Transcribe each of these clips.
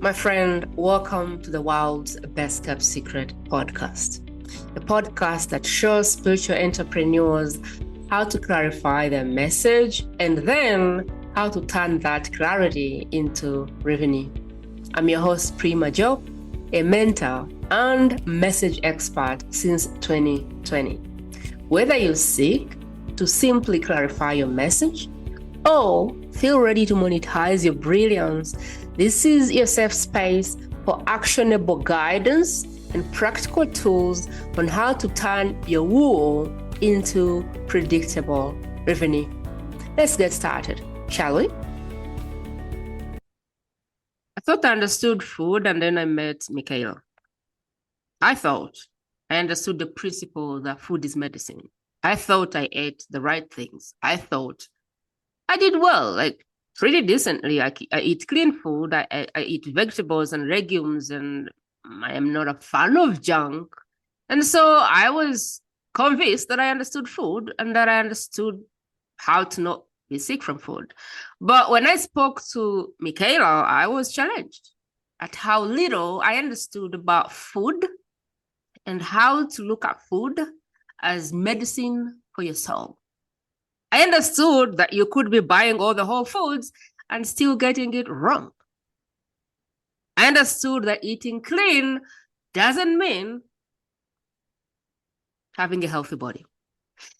My friend, welcome to the world's best kept secret podcast, the podcast that shows spiritual entrepreneurs how to clarify their message and then how to turn that clarity into revenue. I'm your host, Prima Jope, a mentor and message expert since 2020. Whether you seek to simply clarify your message or feel ready to monetize your brilliance, this is your safe space for actionable guidance and practical tools on how to turn your woo into predictable revenue. Let's get started, shall we? I thought I understood food, and then I met Michaela. I thought I understood the principle that food is medicine. I thought I ate the right things. I thought I did well, like pretty decently. I eat clean food. I eat vegetables and legumes, and I am not a fan of junk. And so I was convinced that I understood food and that I understood how to not be sick from food. But when I spoke to Michaela, I was challenged at how little I understood about food and how to look at food as medicine for your soul. I understood that you could be buying all the whole foods and still getting it wrong. I understood that eating clean doesn't mean having a healthy body.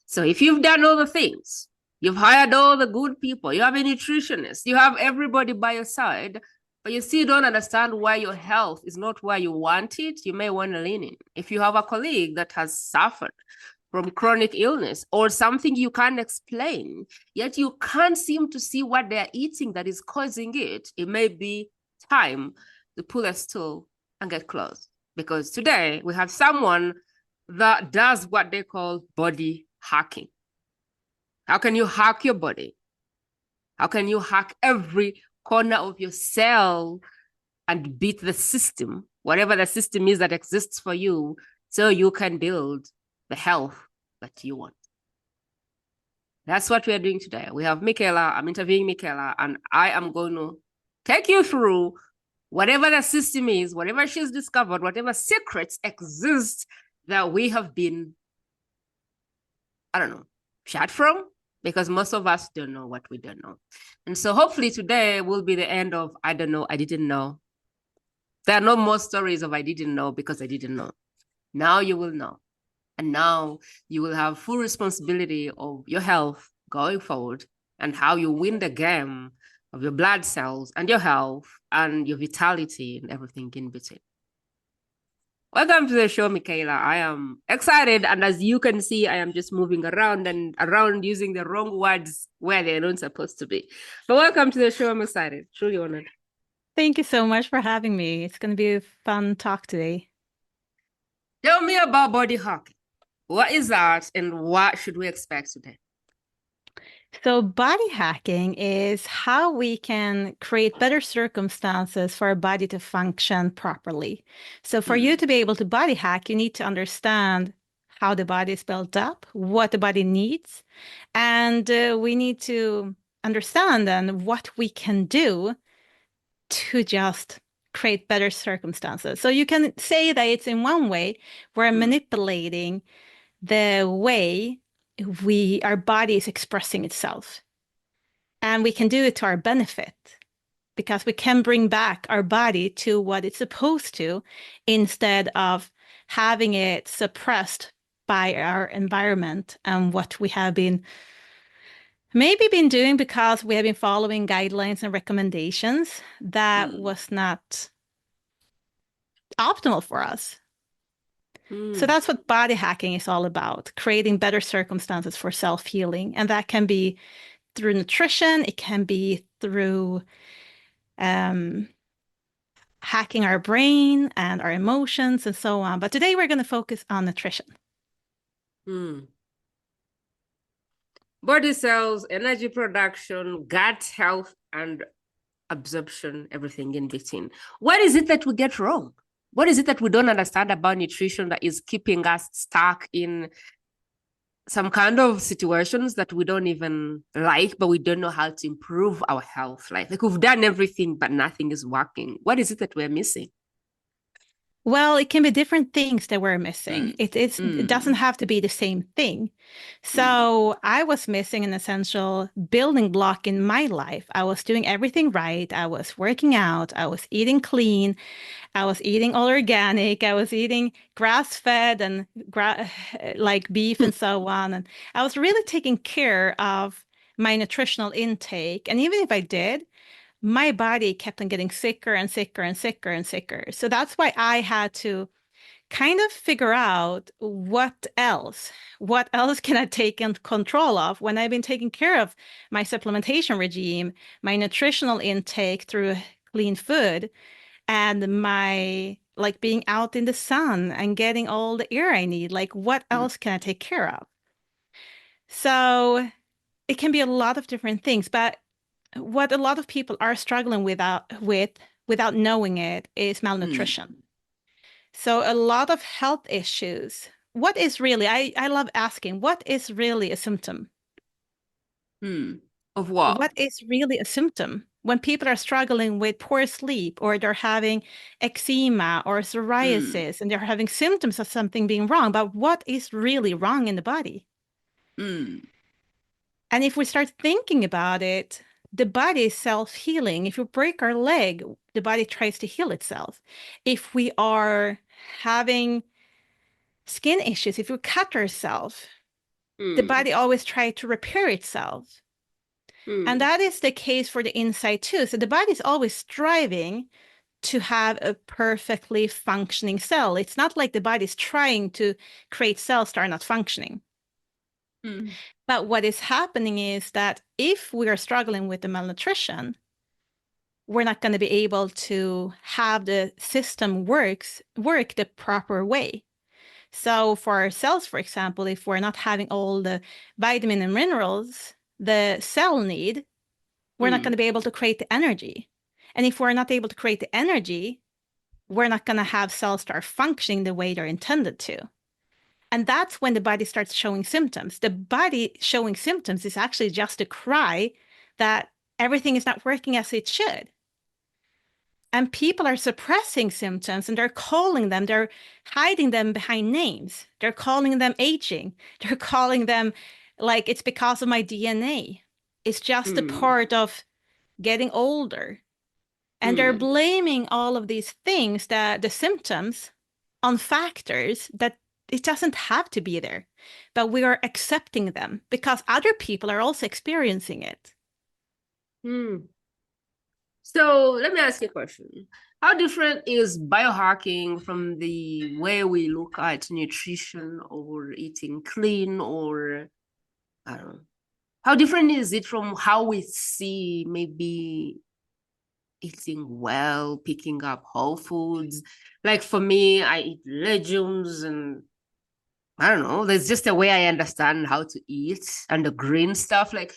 So if you've done all the things, you've hired all the good people, you have a nutritionist, you have everybody by your side, but you still don't understand why your health is not where you want it, you may want to lean in. If you have a colleague that has suffered from chronic illness or something you can't explain, yet you can't seem to see what they're eating that is causing it, it may be time to pull a stool and get close. Because today we have someone that does what they call body hacking. How can you hack your body? How can you hack every corner of your cell and beat the system, whatever the system is that exists for you, so you can build the health that you want? That's what we are doing today. We have Michaela, I'm interviewing Michaela, and I am going to take you through whatever the system is, whatever she's discovered, whatever secrets exist that we have been, shut from, because most of us don't know what we don't know. And so hopefully today will be the end of I don't know, I didn't know. There are no more stories of I didn't know because I didn't know. Now you will know. And now you will have full responsibility of your health going forward and how you win the game of your blood cells and your health and your vitality and everything in between. Welcome to the show, Michaela. I am excited. And as you can see, I am just moving around and around using the wrong words where they're not supposed to be. But welcome to the show. I'm excited. Truly honored. Thank you so much for having me. It's going to be a fun talk today. Tell me about body hacking. What is that and what should we expect today? So body hacking is how we can create better circumstances for our body to function properly. So for you to be able to body hack, you need to understand how the body is built up, what the body needs, and we need to understand then what we can do to just create better circumstances. So you can say that it's in one way, we're manipulating the way our body is expressing itself. And we can do it to our benefit because we can bring back our body to what it's supposed to instead of having it suppressed by our environment and what we have been doing because we have been following guidelines and recommendations that was not optimal for us. So that's what body hacking is all about, creating better circumstances for self-healing. And that can be through nutrition. It can be through hacking our brain and our emotions and so on. But today we're going to focus on nutrition. Body cells, energy production, gut health, and absorption, everything in between. What is it that we get wrong? What is it that we don't understand about nutrition that is keeping us stuck in some kind of situations that we don't even like, but we don't know how to improve our health. Like we've done everything, but nothing is working. What is it that we're missing? Well, it can be different things that we're missing. Mm, It doesn't mm, have to be the same thing. mm, So I was missing an essential building block in my life. I was doing everything right. I was working out. I was eating clean. I was eating all organic. I was eating grass-fed and like beef and so on. And I was really taking care of my nutritional intake. And even if I did, my body kept on getting sicker and sicker and sicker and sicker. So that's why I had to kind of figure out what else can I take in control of when I've been taking care of my supplementation regime, my nutritional intake through clean food, and my like being out in the sun and getting all the air I need. Like, what mm, else can I take care of? So it can be a lot of different things, but what a lot of people are struggling without knowing it is mm, malnutrition. So a lot of health issues. What is really, I love asking, what is really a symptom? mm. Of what? What is really a symptom? When people are struggling with poor sleep or they're having eczema or Mm, psoriasis and they're having symptoms of something being wrong, but what is really wrong in the body? mm, And if we start thinking about it, the body is self-healing. If we break our leg, the body tries to heal itself. If we are having skin issues, if we cut ourselves, the mm, body always tries to repair itself. And mm, that is the case for the inside too. So the body is always striving to have a perfectly functioning cell. It's not like the body is trying to create cells that are not functioning. mm, But what is happening is that if we are struggling with the malnutrition, we're not going to be able to have the system work the proper way. So for our cells, for example, if we're not having all the vitamin and minerals the cell need, we're not going mm, to be able to create the energy. And if we're not able to create the energy, we're not going to have cells that are functioning the way they're intended to. And that's when the body starts showing symptoms. The body showing symptoms is actually just a cry that everything is not working as it should. And people are suppressing symptoms and they're hiding them behind names. They're calling them aging. They're calling them like it's because of my DNA. It's just a mm, part of getting older. And they're mm, blaming all of these things, that the symptoms, on factors that it doesn't have to be there. But we are accepting them because other people are also experiencing it. mm. So let me ask you a question. How different is biohacking from the way we look at nutrition or eating clean or I don't know. How different is it from how we see maybe eating well, picking up whole foods? Like for me, I eat legumes and I don't know, there's just a way I understand how to eat and the green stuff. Like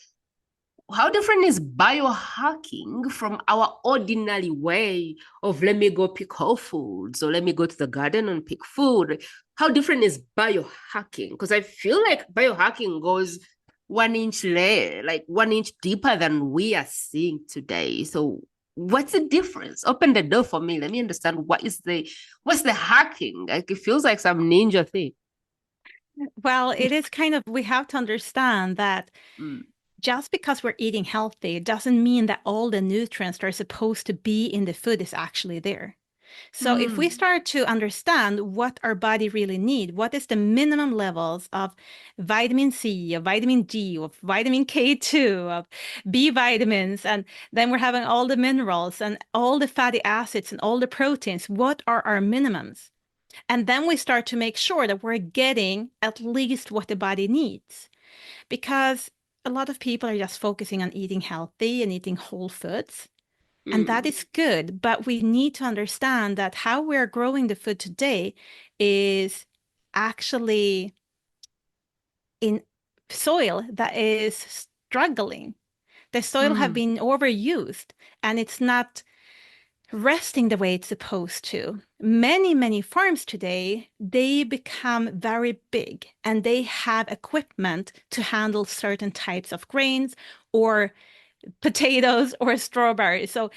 how different is biohacking from our ordinary way of let me go pick whole foods or let me go to the garden and pick food? How different is biohacking? Because I feel like biohacking goes 1 inch layer, like 1 inch deeper than we are seeing today. So what's the difference? Open the door for me. Let me understand what's the hacking? Like it feels like some ninja thing. Well, it is kind of, we have to understand that Mm, just because we're eating healthy doesn't mean that all the nutrients that are supposed to be in the food is actually there. So if we mm, start to understand what our body really need, what is the minimum levels of vitamin C, of vitamin D, of vitamin K2, of B vitamins, and then we're having all the minerals and all the fatty acids and all the proteins, what are our minimums? And then we start to make sure that we're getting at least what the body needs. Because a lot of people are just focusing on eating healthy and eating whole foods. And that mm, is good, but we need to understand that how we're growing the food today is actually in soil that is struggling. The soil have mm, been overused and it's not resting the way it's supposed to. Many farms today, they become very big and they have equipment to handle certain types of grains or potatoes or strawberries. So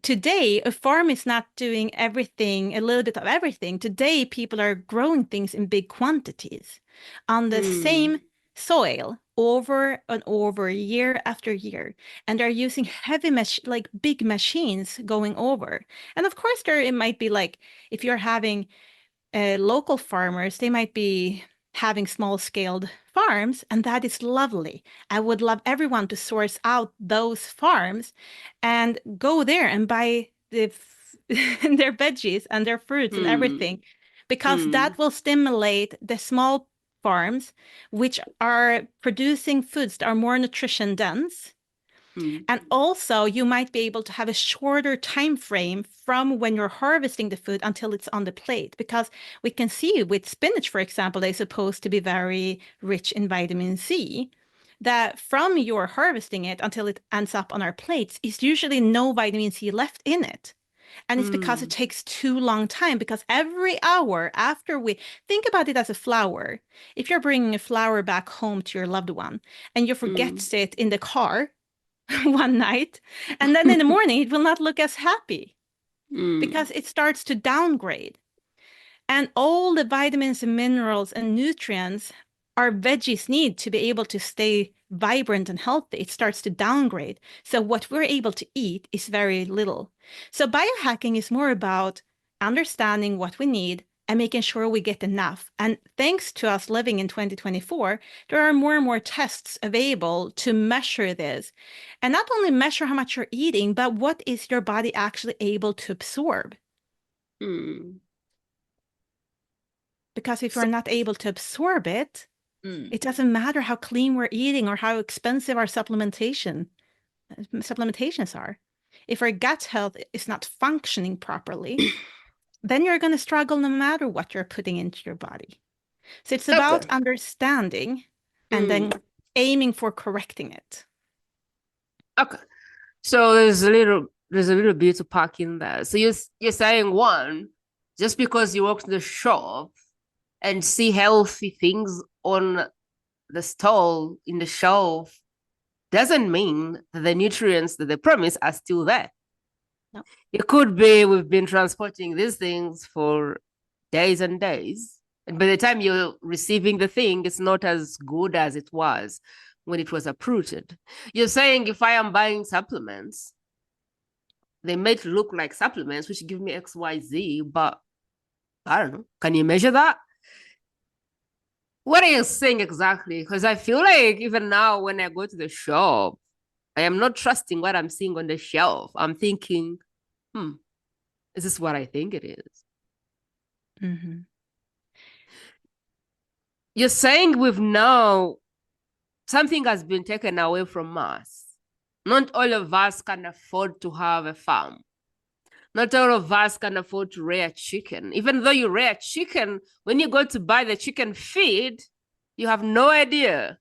today, a farm is not doing everything, a little bit of everything. Today, people are growing things in big quantities on the same soil over and over, year after year. And they're using heavy, like big machines going over. And of course, it might be like, if you're having local farmers, they might be having small-scaled farms, and that is lovely. I would love everyone to source out those farms and go there and buy their veggies and their fruits and everything, because that will stimulate the small farms, which are producing foods that are more nutrition dense. And also, you might be able to have a shorter time frame from when you're harvesting the food until it's on the plate. Because we can see with spinach, for example, they're supposed to be very rich in vitamin C. That from your harvesting it until it ends up on our plates is usually no vitamin C left in it. And it's because it takes too long time, because every hour after we think about it as a flower, if you're bringing a flower back home to your loved one and you forget it in the car one night, and then in the morning it will not look as happy because it starts to downgrade. And all the vitamins and minerals and nutrients our veggies need to be able to stay vibrant and healthy, it starts to downgrade. So what we're able to eat is very little. So biohacking is more about understanding what we need and making sure we get enough. And thanks to us living in 2024, there are more and more tests available to measure this. And not only measure how much you're eating, but what is your body actually able to absorb? Because if we're not able to absorb it, it doesn't matter how clean we're eating or how expensive our supplementations are. If our gut health is not functioning properly, then you're going to struggle no matter what you're putting into your body. So it's about understanding and then aiming for correcting it. Okay. So there's a little bit to pack in there. So you're saying, one, just because you walk to the shop and see healthy things on the stall in the shelf doesn't mean that the nutrients that they promise are still there. No. It could be we've been transporting these things for days and days, and by the time you're receiving the thing, it's not as good as it was when it was uprooted. You're saying if I am buying supplements, they might look like supplements which give me XYZ, but I don't know. Can you measure that? What are you saying exactly? Because I feel like even now when I go to the shop, I am not trusting what I'm seeing on the shelf. I'm thinking, is this what I think it is? You're saying we've now, something has been taken away from us. Not all of us can afford to have a farm. Not all of us can afford to rear chicken. Even though you rear chicken, when you go to buy the chicken feed, you have no idea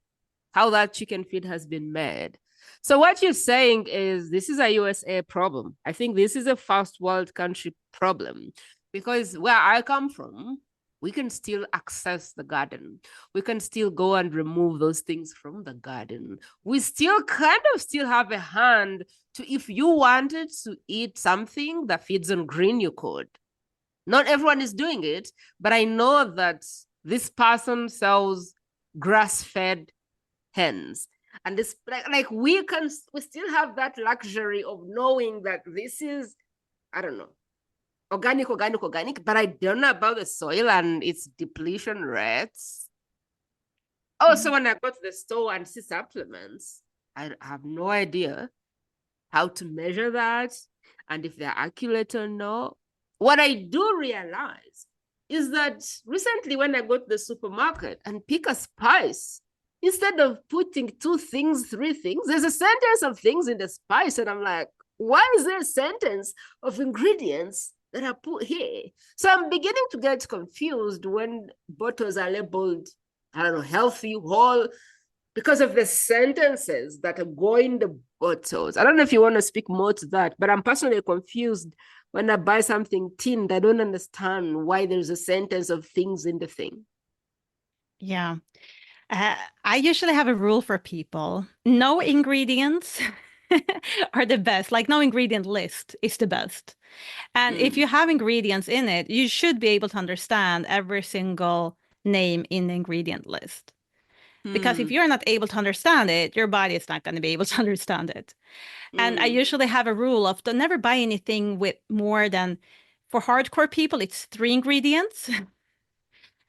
how that chicken feed has been made. So what you're saying is this is a USA problem. I think this is a first world country problem, because where I come from, we can still access the garden. We can still go and remove those things from the garden. We still have a hand to, if you wanted to eat something that feeds on green, you could. Not everyone is doing it, but I know that this person sells grass-fed hens. And this, like we still have that luxury of knowing that this is, I don't know, organic, but I don't know about the soil and its depletion rates. Also, when I go to the store and see supplements, I have no idea how to measure that and if they're accurate or not. What I do realize is that recently when I go to the supermarket and pick a spice, instead of putting 2 things, 3 things, there's a sentence of things in the spice. And I'm like, why is there a sentence of ingredients that are put here? So I'm beginning to get confused when bottles are labeled, I don't know, healthy, whole, because of the sentences that are going bottles. I don't know if you want to speak more to that, but I'm personally confused when I buy something tinned. I don't understand why there's a sentence of things in the thing. Yeah. I usually have a rule for people. No ingredients are the best. Like no ingredient list is the best. And if you have ingredients in it, you should be able to understand every single name in the ingredient list. Because if you're not able to understand it, your body is not going to be able to understand it. And I usually have a rule of don't never buy anything with more than, for hardcore people, it's 3 ingredients.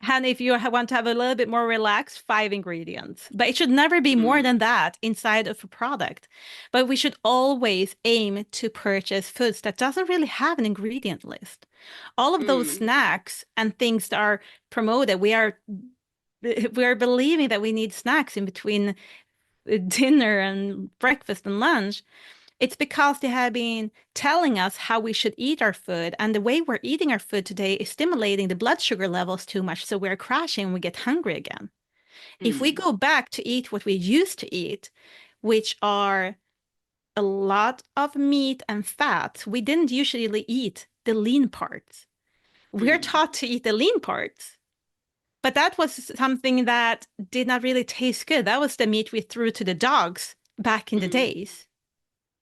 And if you want to have a little bit more relaxed, 5 ingredients. But it should never be more than that inside of a product. But we should always aim to purchase foods that doesn't really have an ingredient list. All of those snacks and things that are promoted, we are believing that we need snacks in between dinner and breakfast and lunch. It's because they have been telling us how we should eat our food. And the way we're eating our food today is stimulating the blood sugar levels too much. So we're crashing and we get hungry again. If we go back to eat what we used to eat, which are a lot of meat and fat, we didn't usually eat the lean parts. We're taught to eat the lean parts. But that was something that did not really taste good. That was the meat we threw to the dogs back in the days.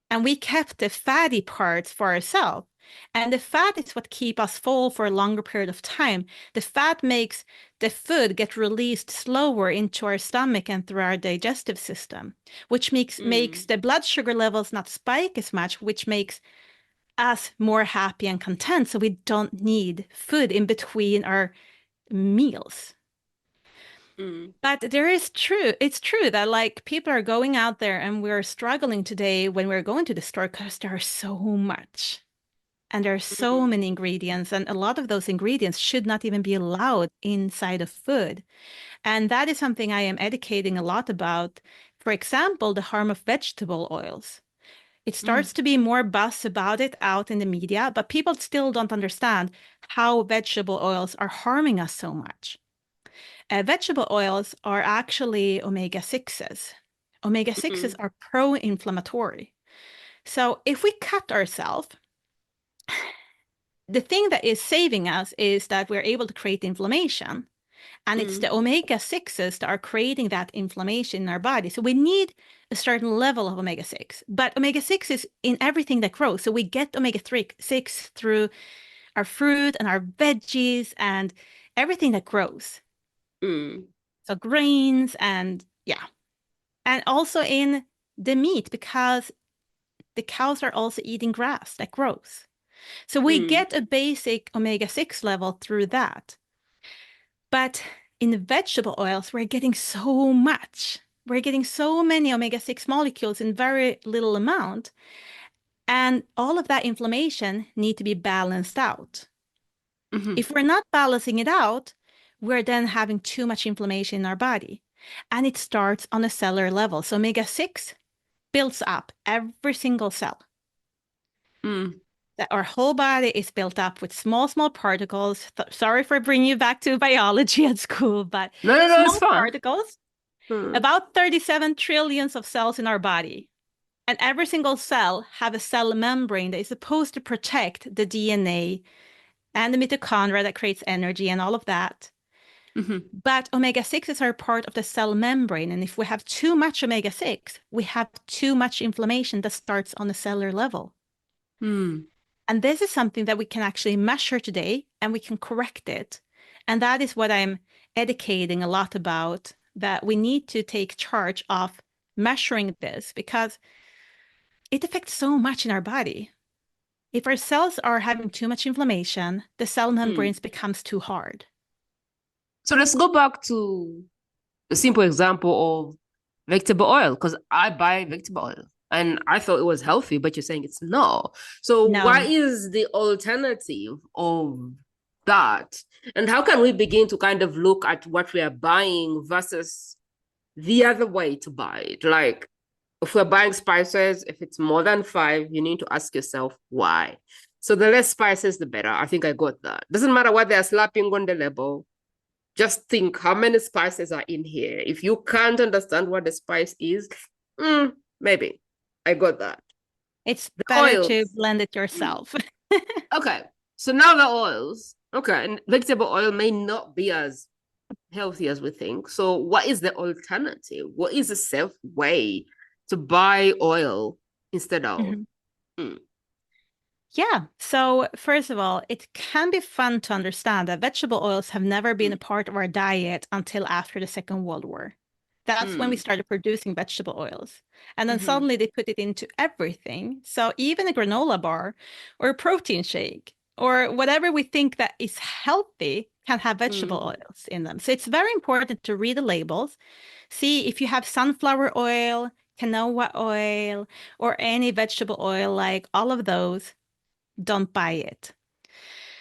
And we kept the fatty parts for ourselves. And the fat is what keeps us full for a longer period of time. The fat makes the food get released slower into our stomach and through our digestive system, which makes the blood sugar levels not spike as much, which makes us more happy and content. So we don't need food in between our meals. But it's true that like people are going out there and we're struggling today when we're going to the store because there are so much and there are so many ingredients, and a lot of those ingredients should not even be allowed inside of food. And that is something I am educating a lot about. For example, the harm of vegetable oils. It starts to be more buzz about it out in the media, but people still don't understand how vegetable oils are harming us so much. Vegetable oils are actually omega-6s. Omega-6s are pro-inflammatory. So if we cut ourselves, the thing that is saving us is that we're able to create inflammation. And it's the omega-6s that are creating that inflammation in our body. So we need a certain level of omega-6. But omega-6 is in everything that grows. So we get omega-6 through our fruit and our veggies and everything that grows. So grains and and also in the meat, because the cows are also eating grass that grows. So we get a basic omega-6 level through that. But in the vegetable oils, we're getting so much. We're getting so many omega-6 molecules in very little amount. And all of that inflammation need to be balanced out. If we're not balancing it out, we're then having too much inflammation in our body. And it starts on a cellular level. So omega-6 builds up every single cell. That our whole body is built up with small, small particles. Sorry for bringing you back to biology at school, but No, small it's fine. particles, about 37 trillions of cells in our body. And every single cell have a cell membrane that is supposed to protect the DNA and the mitochondria that creates energy and all of that. But omega-6s are part of the cell membrane. And if we have too much omega-6, we have too much inflammation that starts on a cellular level. And this is something that we can actually measure today, and we can correct it. And that is what I'm educating a lot about, that we need to take charge of measuring this, because it affects so much in our body. If our cells are having too much inflammation, the cell membranes becomes too hard. So let's go back to a simple example of vegetable oil, because I buy vegetable oil and I thought it was healthy, but you're saying it's no. So what is the alternative of that? And how can we begin to kind of look at what we are buying versus the other way to buy it? Like, if we're buying spices, if it's more than 5, you need to ask yourself why. So the less spices, the better. I think I got that. Doesn't matter what they're slapping on the label. Just think how many spices are in here. If you can't understand what the spice is, maybe. I got that. It's The better to oils. blend it yourself. Okay. So now the oils. Okay. And vegetable oil may not be as healthy as we think. So what is the alternative? What is a safe way to buy oil instead of? Mhm. Mm, Yeah. So first of all, it can be fun to understand that vegetable oils have never been a mm, part of our diet until after the Second World War. That's when we mm, started producing vegetable oils. And then mm-hmm, suddenly they put it into everything. So even a granola bar or a protein shake or whatever we think that is healthy can have vegetable mm, oils in them. So it's very important to read the labels, see if you have sunflower oil, canola oil, or any vegetable oil, like all of those, don't buy it.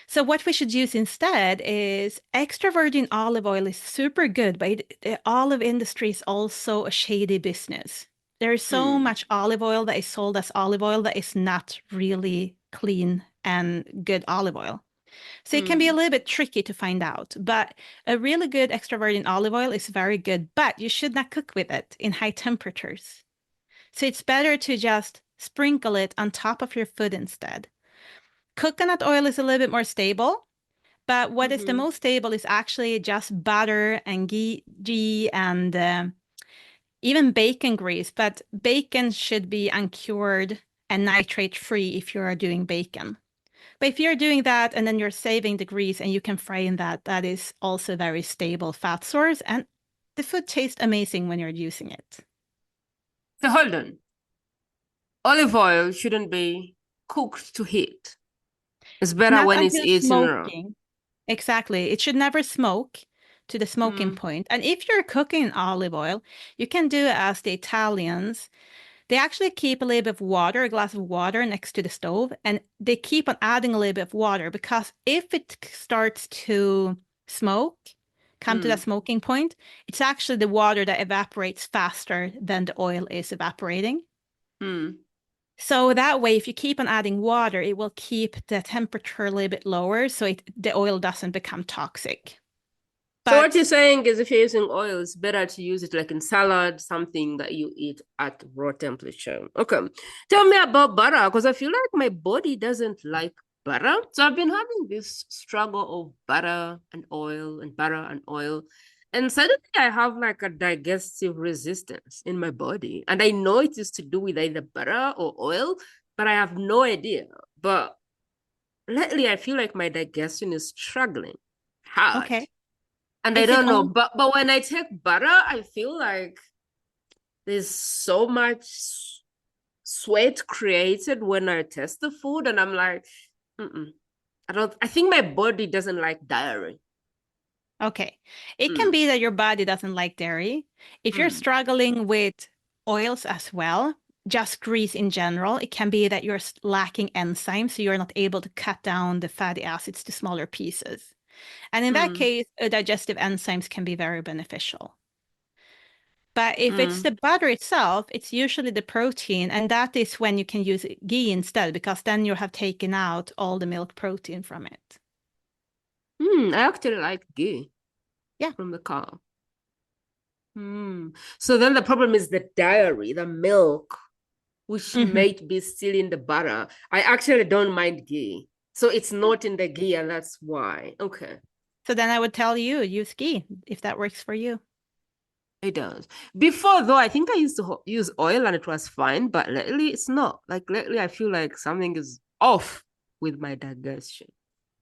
So what we should use instead is extra virgin olive oil is super good, but the olive industry is also a shady business. There is so mm, much olive oil that is sold as olive oil that is not really clean and good olive oil. So it can be a mm. little bit tricky to find out, but a really good extra virgin olive oil is very good, but you should not cook with it in high temperatures. So it's better to just sprinkle it on top of your food instead. Coconut oil is a little bit more stable, but what is the Mm-hmm. most stable is actually just butter and ghee and even bacon grease. But bacon should be uncured and nitrate free if you are doing bacon. But if you're doing that and then you're saving the grease and you can fry in that, that is also very stable fat source. And the food tastes amazing when you're using it. So hold on. Olive oil shouldn't be cooked to heat. It's better Not when it's until eaten raw. smoking. Exactly. It should never smoke to the smoking Mm, point. And if you're cooking in olive oil, you can do it as the Italians. They actually keep a little bit of water, a glass of water next to the stove, and they keep on adding a little bit of water because if it starts to smoke, come to that mm, smoking point, it's actually the water that evaporates faster than the oil is evaporating. mm. So that way, if you keep on adding water, it will keep the temperature a little bit lower so the oil doesn't become toxic. So what But you're saying is if you're using oil, it's better to use it like in salad, something that you eat at raw temperature. Okay. Tell me about butter, because I feel like my body doesn't like butter. So I've been having this struggle of butter and oil and butter and oil. And suddenly I have like a digestive resistance in my body. And I know it is to do with either butter or oil, but I have no idea. But lately I feel like my digestion is struggling hard. okay, And I is it don't know, only but when I take butter, I feel like there's so much sweat created when I taste the food, and I'm like, mm-mm. I don't. I think my body doesn't like dairy. okay? It can Mm, be that your body doesn't like dairy. If you're mm, struggling with oils as well, just grease in general, it can be that you're lacking enzymes, so you're not able to cut down the fatty acids to smaller pieces. And in that mm, case, digestive enzymes can be very beneficial. But if it's mm, the butter itself, it's usually the protein, and that is when you can use ghee instead, because then you have taken out all the milk protein from it. I actually like ghee Yeah. from the cow. So then the problem is the dairy, the milk, which Hmm. might be still in the butter. I actually don't mind ghee. So it's not in the ghee, and that's why. Okay. So then I would tell you, use ghee if that works for you. It does. Before, though, I think I used to use oil and it was fine, but lately it's not. Like lately, I feel like something is off with my digestion.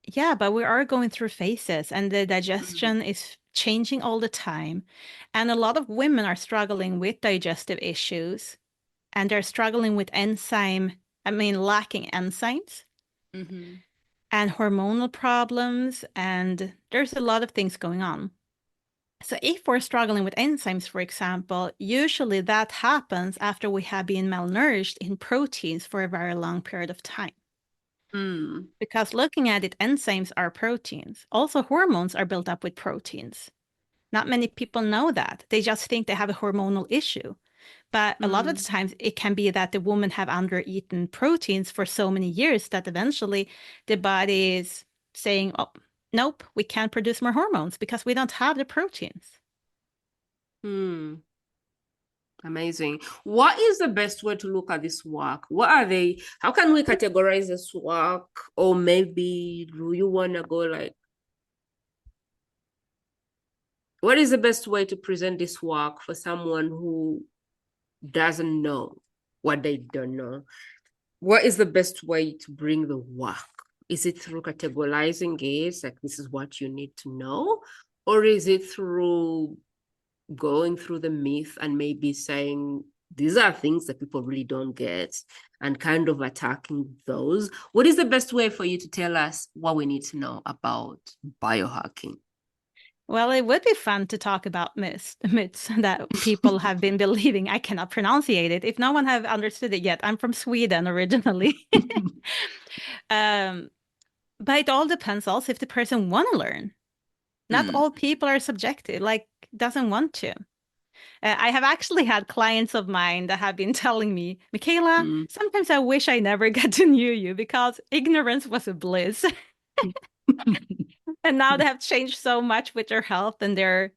Yeah, but we are going through phases and the Mm, digestion is changing all the time. And a lot of women are struggling with digestive issues and they're struggling with lacking enzymes mm-hmm, and hormonal problems. And there's a lot of things going on. So if we're struggling with enzymes, for example, usually that happens after we have been malnourished in proteins for a very long period of time. mm, Because looking at it, enzymes are proteins. Also, hormones are built up with proteins. Not many people know that. They just think they have a hormonal issue. But a lot of the mm, times it can be that the woman have under-eaten proteins for so many years that eventually the body is saying, oh, nope, we can't produce more hormones because we don't have the proteins. mm. Amazing. What is the best way to look at this work? What are they? How can we categorize this work? Or maybe do you want to go like, what is the best way to present this work for someone who doesn't know what they don't know? What is the best way to bring the work? Is it through categorizing it, like this is what you need to know? Or is it through going through the myth and maybe saying these are things that people really don't get and kind of attacking those? What is the best way for you to tell us what we need to know about biohacking? Well, it would be fun to talk about myths that people have been believing. I cannot pronunciate it. If no one have understood it yet, I'm from Sweden originally. But it all depends also if the person want to learn. Not all people are subjective, like doesn't want to. I have actually had clients of mine that have been telling me, Michaela, sometimes I wish I never got to know you because ignorance was a bliss. And now they have changed so much with their health and their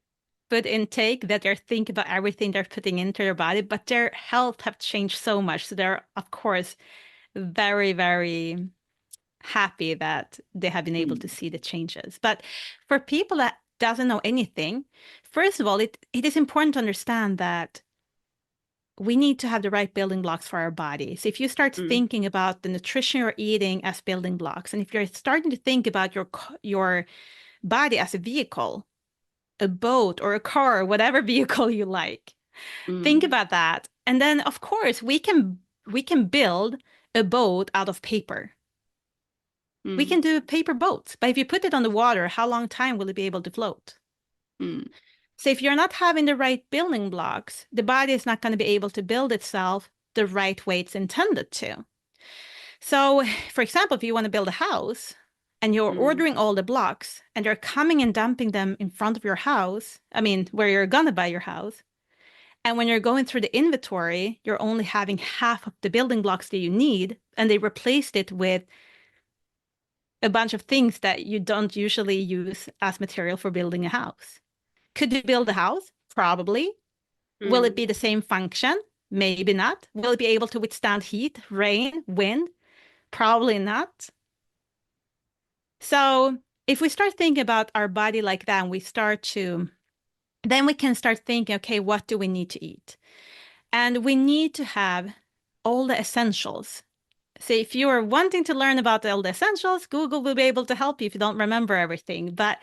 food intake that they're thinking about everything they're putting into their body, but their health have changed so much. So they're, of course, very, very happy that they have been able to see the changes. But for people that doesn't know anything, first of all, it is important to understand that we need to have the right building blocks for our bodies. If you start thinking about the nutrition you're eating as building blocks, and if you're starting to think about your body as a vehicle, a boat or a car, whatever vehicle you like, think about that. And then, of course, we can build a boat out of paper. We can do paper boats, but if you put it on the water, how long time will it be able to float? So if you're not having the right building blocks, the body is not going to be able to build itself the right way it's intended to. So, for example, if you want to build a house and you're ordering all the blocks and you're coming and dumping them in front of your house, I mean, where you're going to buy your house, and when you're going through the inventory, you're only having half of the building blocks that you need, and they replaced it with a bunch of things that you don't usually use as material for building a house. Could you build a house? Probably. Will it be the same function? Maybe not. Will it be able to withstand heat, rain, wind? Probably not. So if we start thinking about our body like that, and then we can start thinking, okay, what do we need to eat? And we need to have all the essentials. So if you are wanting to learn about all the essentials, Google will be able to help you if you don't remember everything. But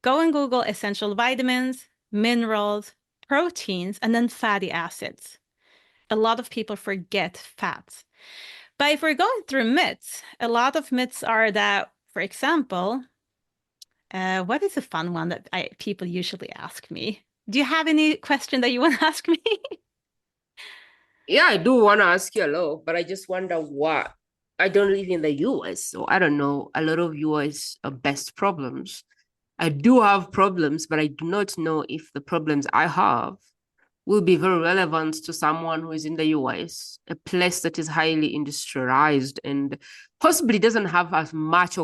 go and Google essential vitamins, minerals, proteins, and then fatty acids. A lot of people forget fats. But if we're going through myths, a lot of myths are that, for example, what is a fun one that people usually ask me? Do you have any question that you want to ask me? Yeah, I do want to ask you a lot, but I just wonder what. I don't live in the US, so I don't know a lot of US best problems. I do have problems, but I do not know if the problems I have will be very relevant to someone who is in the US, a place that is highly industrialized and possibly doesn't have as much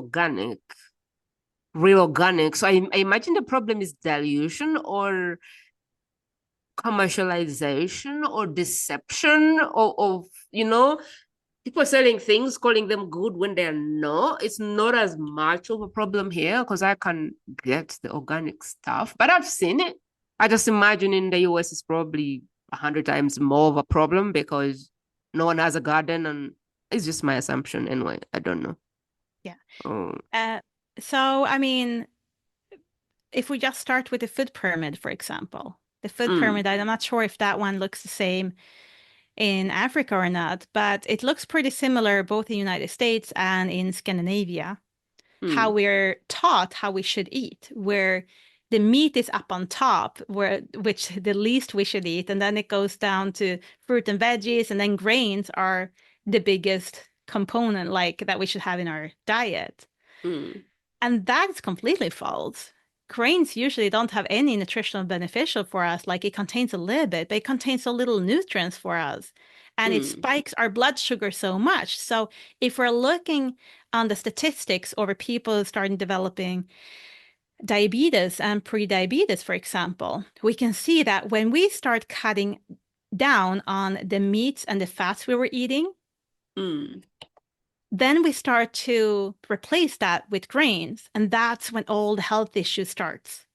real organic. So I imagine the problem is dilution or commercialization or deception of people selling things, calling them good when they're not. It's not as much of a problem here because I can get the organic stuff, but I've seen it. I just imagine in the US it's probably 100 times more of a problem because no one has a garden, and it's just my assumption anyway. I don't know. Yeah. So, I mean, if we just start with the food pyramid, for example, the food pyramid, I'm not sure if that one looks the same in Africa or not, but it looks pretty similar both in the United States and in Scandinavia, how we're taught how we should eat, where the meat is up on top, which the least we should eat, and then it goes down to fruit and veggies, and then grains are the biggest component like that we should have in our diet. And that's completely false. Grains usually don't have any nutritional beneficial for us. Like it contains a little bit, but it contains so little nutrients for us. And it spikes our blood sugar so much. So if we're looking on the statistics over people starting developing diabetes and pre-diabetes, for example, we can see that when we start cutting down on the meats and the fats we were eating, then we start to replace that with grains. And that's when all the health issues starts.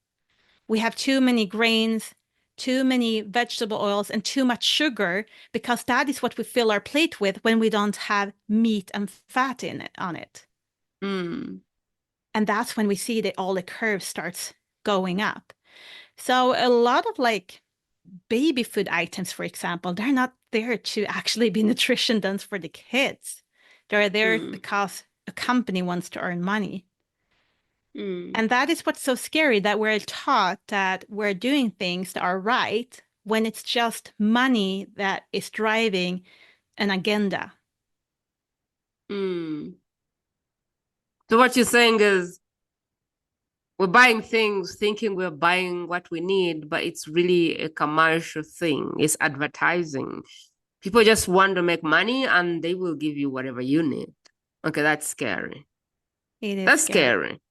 We have too many grains, too many vegetable oils, and too much sugar, because that is what we fill our plate with when we don't have meat and fat in it on it. And that's when we see that all the curves starts going up. So a lot of like baby food items, for example, they're not there to actually be nutrition dense for the kids. They're there because a company wants to earn money. And that is what's so scary, that we're taught that we're doing things that are right when it's just money that is driving an agenda. So what you're saying is we're buying things thinking we're buying what we need, but it's really a commercial thing. It's advertising. People just want to make money and they will give you whatever you need. Okay, that's scary. That's scary.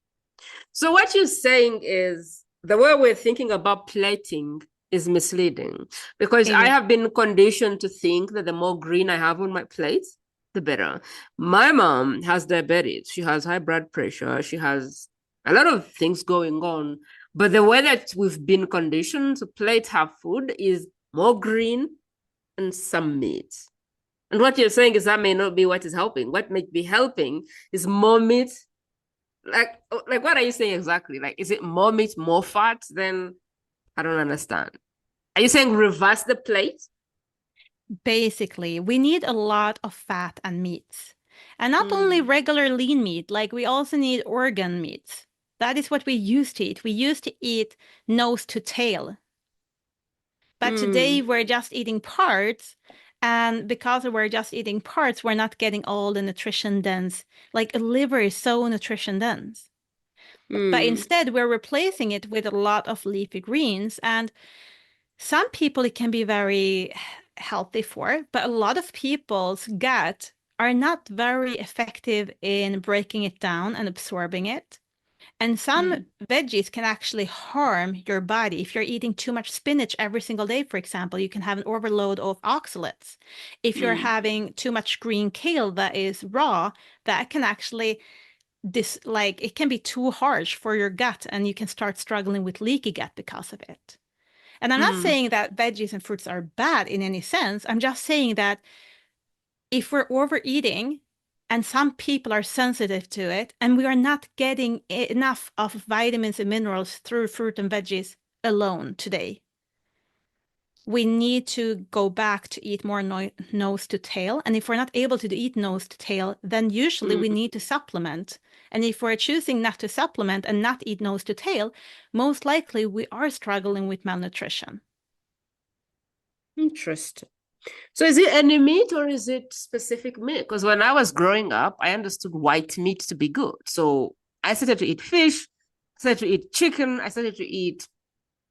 So what you're saying is the way we're thinking about plating is misleading, because I have been conditioned to think that the more green I have on my plate, the better. My mom has diabetes. She has high blood pressure. She has a lot of things going on. But the way that we've been conditioned to plate her food is more green and some meat. And what you're saying is that may not be what is helping. What may be helping is more meat. Like what are you saying exactly? Like, is it more meat, more fat? Then I don't understand. Are you saying reverse the plate? Basically, we need a lot of fat and meats. And not only regular lean meat, like we also need organ meats. That is what we used to eat. We used to eat nose to tail. But today we're just eating parts. And because we're just eating parts, we're not getting all the nutrition dense. Like a liver is so nutrition dense. But instead, we're replacing it with a lot of leafy greens. And some people it can be very healthy for, but a lot of people's gut are not very effective in breaking it down and absorbing it. And some veggies can actually harm your body. If you're eating too much spinach every single day, for example, you can have an overload of oxalates. If you're having too much green kale that is raw, that can actually it can be too harsh for your gut, and you can start struggling with leaky gut because of it. And I'm not saying that veggies and fruits are bad in any sense. I'm just saying that if we're overeating, and some people are sensitive to it, and we are not getting enough of vitamins and minerals through fruit and veggies alone today, we need to go back to eat more nose to tail. And if we're not able to eat nose to tail, then usually we need to supplement. And if we're choosing not to supplement and not eat nose to tail, most likely we are struggling with malnutrition. Interesting. So is it any meat or is it specific meat? Because when I was growing up, I understood white meat to be good. So I started to eat fish, I started to eat chicken, I started to eat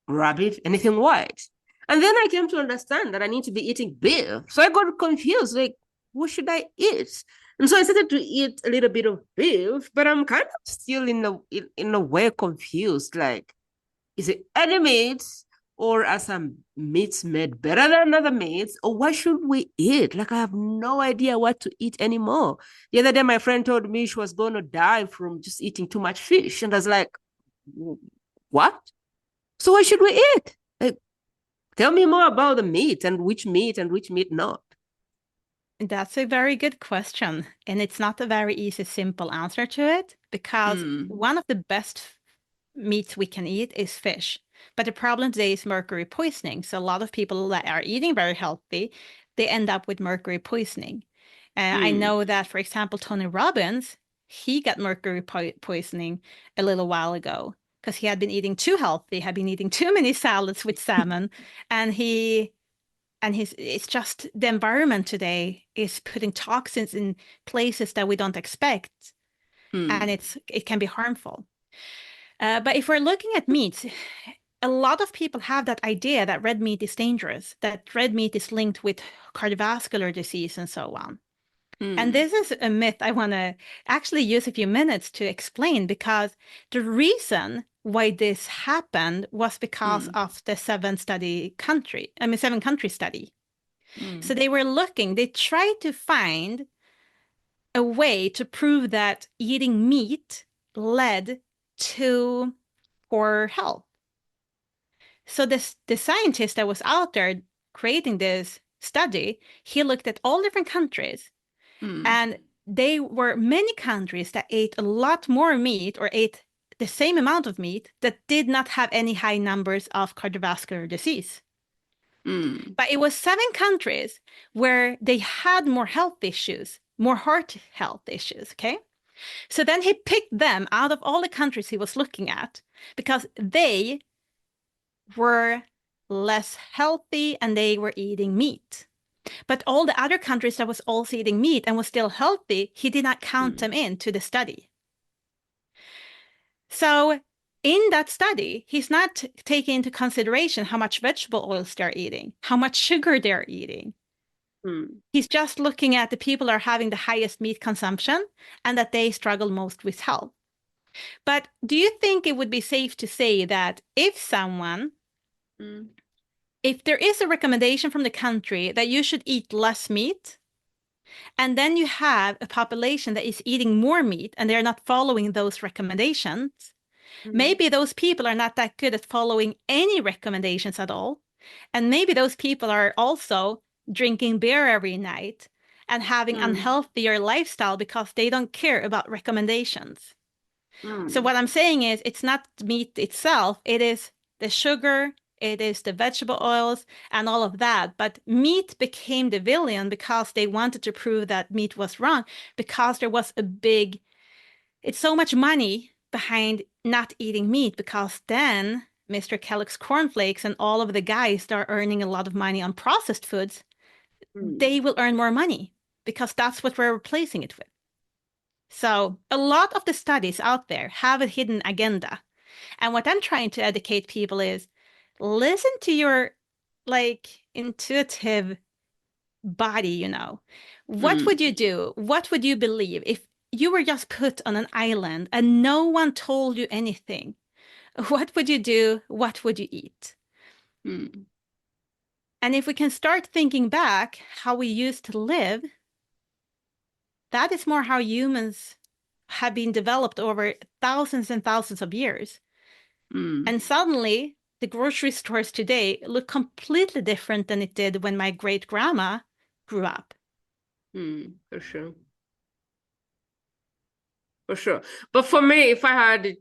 rabbit, anything white. And then I came to understand that I need to be eating beef. So I got confused, like, what should I eat? And so I started to eat a little bit of beef, but I'm kind of still in a way confused. Like, is it any meat, or are some meats made better than other meats, or what should we eat? Like, I have no idea what to eat anymore. The other day, my friend told me she was going to die from just eating too much fish. And I was like, what? So what should we eat? Like, tell me more about the meat and which meat not. That's a very good question. And it's not a very easy, simple answer to it, because one of the best meats we can eat is fish. But the problem today is mercury poisoning. So a lot of people that are eating very healthy, they end up with mercury poisoning. I know that, for example, Tony Robbins, he got mercury poisoning a little while ago because he had been eating too healthy, had been eating too many salads with salmon, and it's just the environment today is putting toxins in places that we don't expect, and it can be harmful. But if we're looking at meats, a lot of people have that idea that red meat is dangerous, that red meat is linked with cardiovascular disease and so on. And this is a myth I want to actually use a few minutes to explain, because the reason why this happened was because of the seven country study. So they were looking, they tried to find a way to prove that eating meat led to poor health. So the scientist that was out there creating this study, he looked at all different countries, and they were many countries that ate a lot more meat or ate the same amount of meat that did not have any high numbers of cardiovascular disease. But it was 7 countries where they had more health issues, more heart health issues, okay? So then he picked them out of all the countries he was looking at because they were less healthy and they were eating meat. But all the other countries that was also eating meat and was still healthy, he did not count them into the study. So in that study, he's not taking into consideration how much vegetable oils they're eating, how much sugar they're eating. He's just looking at the people that are having the highest meat consumption and that they struggle most with health. But do you think it would be safe to say that if someone, if there is a recommendation from the country that you should eat less meat, and then you have a population that is eating more meat and they're not following those recommendations, maybe those people are not that good at following any recommendations at all. And maybe those people are also drinking beer every night and having unhealthier lifestyle because they don't care about recommendations. So what I'm saying is it's not meat itself, it is the sugar, it is the vegetable oils and all of that. But meat became the villain because they wanted to prove that meat was wrong, because there was it's so much money behind not eating meat, because then Mr. Kellogg's cornflakes and all of the guys that are earning a lot of money on processed foods, they will earn more money because that's what we're replacing it with. So a lot of the studies out there have a hidden agenda. And what I'm trying to educate people is listen to your intuitive body, you know. What would you do? What would you believe if you were just put on an island and no one told you anything? What would you do? What would you eat? And if we can start thinking back how we used to live, that is more how humans have been developed over thousands and thousands of years. And suddenly, the grocery stores today look completely different than it did when my great-grandma grew up. For sure. For sure. But for me, if I had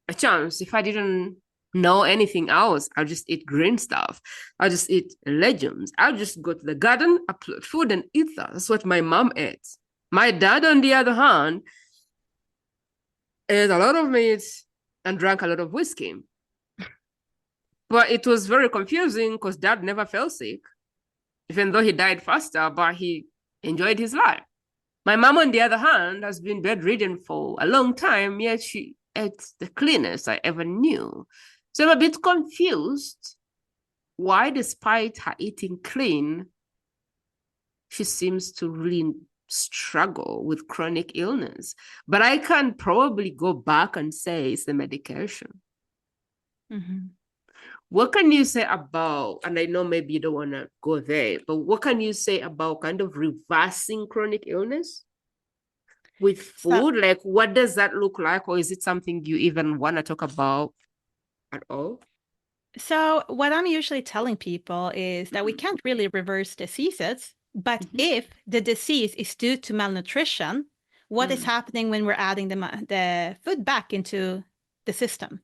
a chance, if I didn't know anything else, I'll just eat green stuff. I'll just eat legumes. I'll just go to the garden, uproot food and eat that. That's what my mom ate. My dad, on the other hand, ate a lot of meat and drank a lot of whiskey. But it was very confusing because dad never fell sick, even though he died faster, but he enjoyed his life. My mom, on the other hand, has been bedridden for a long time, yet she ate the cleanest I ever knew. So I'm a bit confused why, despite her eating clean, she seems to really struggle with chronic illness. But I can probably go back and say it's the medication. What can you say about, and I know maybe you don't want to go there, but what can you say about kind of reversing chronic illness with food? Like, what does that look like? Or is it something you even want to talk about at all? So what I'm usually telling people is that we can't really reverse diseases, but if the disease is due to malnutrition, what is happening when we're adding the food back into the system?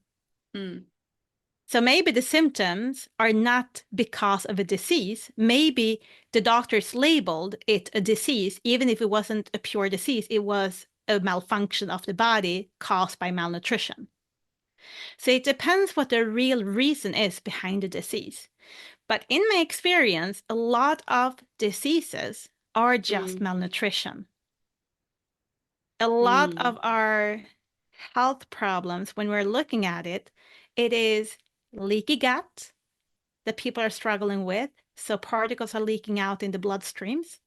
So maybe the symptoms are not because of a disease. Maybe the doctors labeled it a disease, even if it wasn't a pure disease. It was a malfunction of the body caused by malnutrition. So it depends what the real reason is behind the disease. But in my experience, a lot of diseases are just malnutrition. A lot of our health problems, when we're looking at it, it is leaky gut that people are struggling with. So particles are leaking out in the bloodstreams.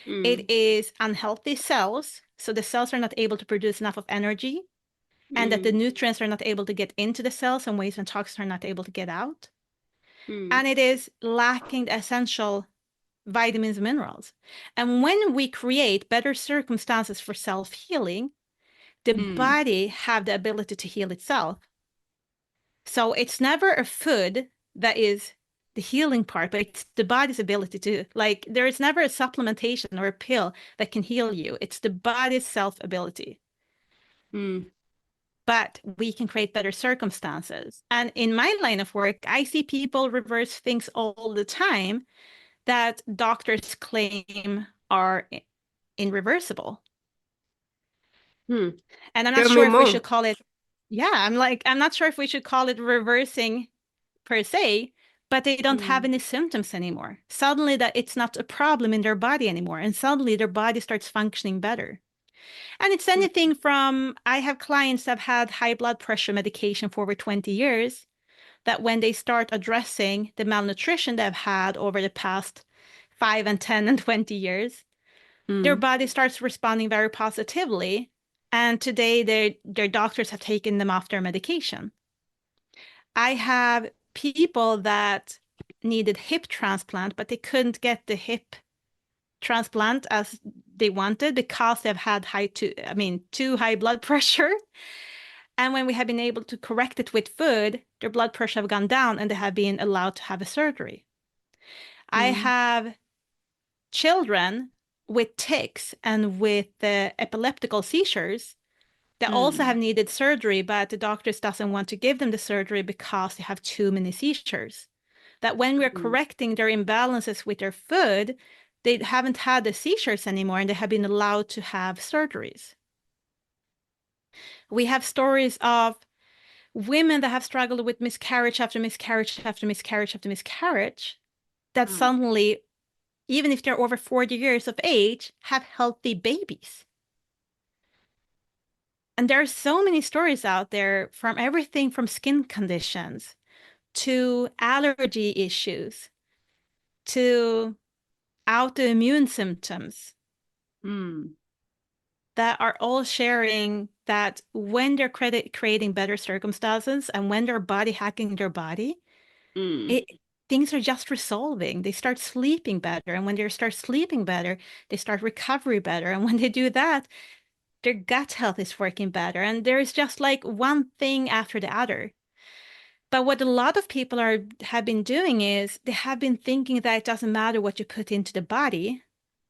It is unhealthy cells. So the cells are not able to produce enough of energy, and that the nutrients are not able to get into the cells and waste and toxins are not able to get out. And it is lacking the essential vitamins and minerals. And when we create better circumstances for self-healing, the body have the ability to heal itself. So it's never a food that is the healing part, but it's the body's ability to, like, there is never a supplementation or a pill that can heal you. It's the body's self-ability. But we can create better circumstances. And in my line of work, I see people reverse things all the time that doctors claim are irreversible. And I'm not sure if we should call it, I'm not sure if we should call it reversing per se, but they don't have any symptoms anymore. Suddenly that it's not a problem in their body anymore. And suddenly their body starts functioning better. And it's anything from, I have clients that have had high blood pressure medication for over 20 years, that when they start addressing the malnutrition they've had over the past 5 and 10 and 20 years, their body starts responding very positively. And today their doctors have taken them off their medication. I have people that needed hip transplant, but they couldn't get the hip transplant as they wanted because they've had too high blood pressure. And when we have been able to correct it with food, their blood pressure have gone down and they have been allowed to have a surgery. I have children with tics and with epileptical seizures that also have needed surgery, but the doctors doesn't want to give them the surgery because they have too many seizures. That when we're correcting their imbalances with their food, they haven't had the seizures anymore and they have been allowed to have surgeries. We have stories of women that have struggled with miscarriage after miscarriage after miscarriage after miscarriage, that suddenly, even if they're over 40 years of age, have healthy babies. And there are so many stories out there, from everything from skin conditions to allergy issues to autoimmune symptoms, that are all sharing that when they're creating better circumstances and when they're body hacking their body, things are just resolving. They start sleeping better. And when they start sleeping better, they start recovery better. And when they do that, their gut health is working better. And there's just like one thing after the other. But what a lot of people have been doing is they have been thinking that it doesn't matter what you put into the body.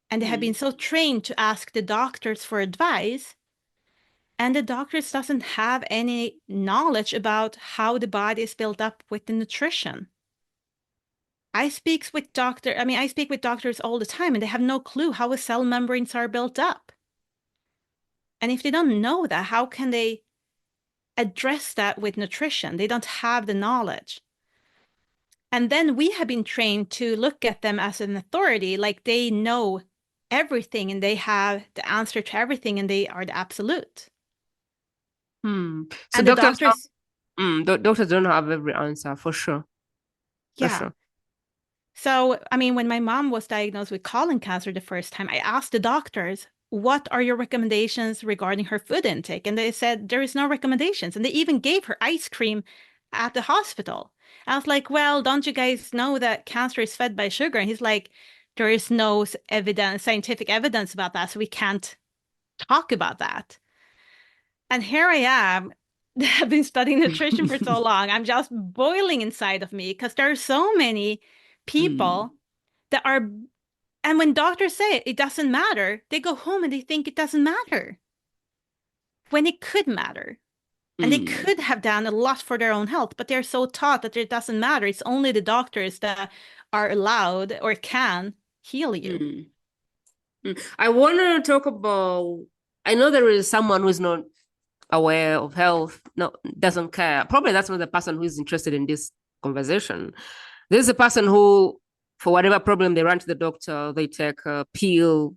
And they have been so trained to ask the doctors for advice. And the doctors doesn't have any knowledge about how the body is built up with the nutrition. I speak with doctors all the time, and they have no clue how cell membranes are built up. And if they don't know that, how can they address that with nutrition? They don't have the knowledge. And then we have been trained to look at them as an authority, like they know everything and they have the answer to everything and they are the absolute. So and doctors don't have every answer, for sure. Yeah. For sure. So, when my mom was diagnosed with colon cancer the first time, I asked the doctors, what are your recommendations regarding her food intake? And they said there is no recommendations. And they even gave her ice cream at the hospital. I was like, well, don't you guys know that cancer is fed by sugar? And he's like, there is no scientific evidence about that, so we can't talk about that. And here I am, I've been studying nutrition for so long. I'm just boiling inside of me because there are so many people that are, and when doctors say it doesn't matter, they go home and they think it doesn't matter when it could matter. And they could have done a lot for their own health, but they're so taught that it doesn't matter. It's only the doctors that are allowed or can heal you. I want to talk about, I know there is someone who's not aware of health, no, doesn't care. Probably that's not the person who is interested in this conversation. There's a person who, for whatever problem, they run to the doctor, they take a pill.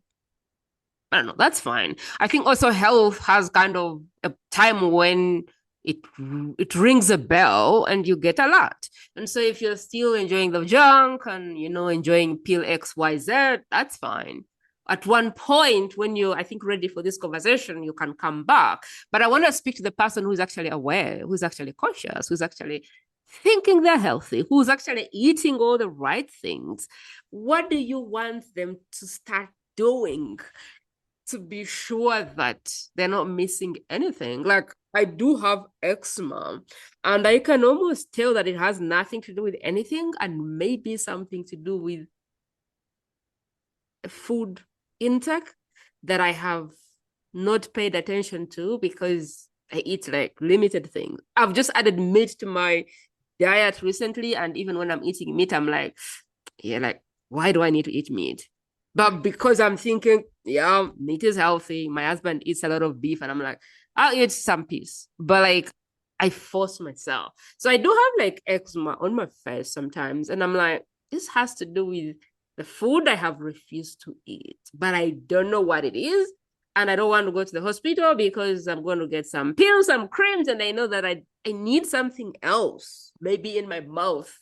I don't know, that's fine. I think also health has kind of a time when it rings a bell and you get alert. And so if you're still enjoying the junk and, enjoying pill XYZ, that's fine. At one point when you're, I think, ready for this conversation, you can come back. But I want to speak to the person who's actually aware, who's actually conscious, who's actually thinking they're healthy, who's actually eating all the right things, what do you want them to start doing to be sure that they're not missing anything? Like, I do have eczema, and I can almost tell that it has nothing to do with anything and maybe something to do with food intake that I have not paid attention to because I eat like limited things. I've just added meat to my diet recently, and even when I'm eating meat, I'm like, yeah, like, why do I need to eat meat? But because I'm thinking, yeah, meat is healthy. My husband eats a lot of beef, and I'm like, I'll eat some piece. But like, I force myself. So I do have like eczema on my face sometimes, and I'm like, this has to do with the food I have refused to eat, but I don't know what it is. And I don't want to go to the hospital because I'm going to get some pills, some creams, and I know that I need something else, maybe in my mouth,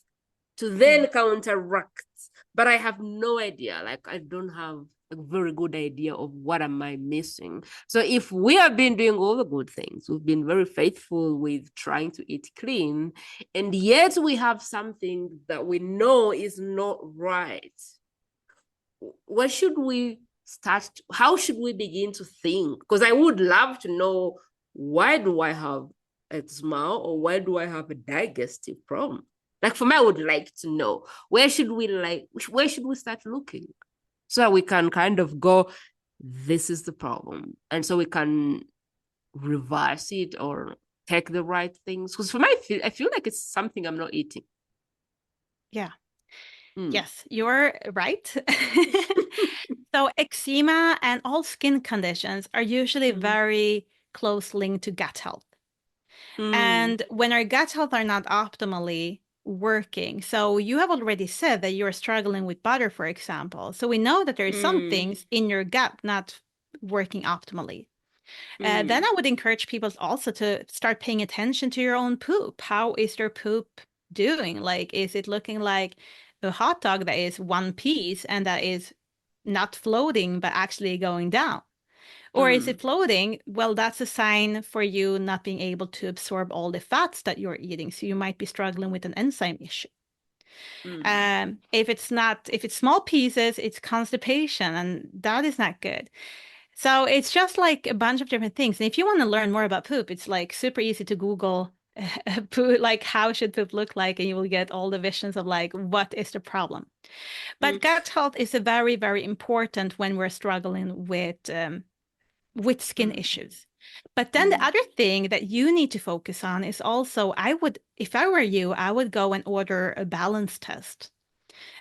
to then counteract. But I have no idea. Like, I don't have a very good idea of what am I missing. So if we have been doing all the good things, we've been very faithful with trying to eat clean, and yet we have something that we know is not right, what should we start? How should we begin to think? Because I would love to know, why do I have eczema, or why do I have a digestive problem? Like, for me, I would like to know, where should we start looking so that we can kind of go, this is the problem, and so we can reverse it or take the right things. Because for me, I feel like it's something I'm not eating. Yeah. Mm. Yes, you're right. So eczema and all skin conditions are usually very close linked to gut health. And when our gut health are not optimally working, so you have already said that you're struggling with butter, for example. So we know that there are some things in your gut not working optimally. Then I would encourage people also to start paying attention to your own poop. How is your poop doing? Like, is it looking like a hot dog that is one piece and that is not floating, but actually going down? Or is it floating? Well, that's a sign for you not being able to absorb all the fats that you're eating. So you might be struggling with an enzyme issue. If it's small pieces, it's constipation, and that is not good. So it's just like a bunch of different things. And if you want to learn more about poop, it's like super easy to Google poop, like how should poop look like, and you will get all the visions of like what is the problem. But gut health is a very, very important when we're struggling with skin issues. But then the other thing that you need to focus on is also, if I were you, I would go and order a balance test.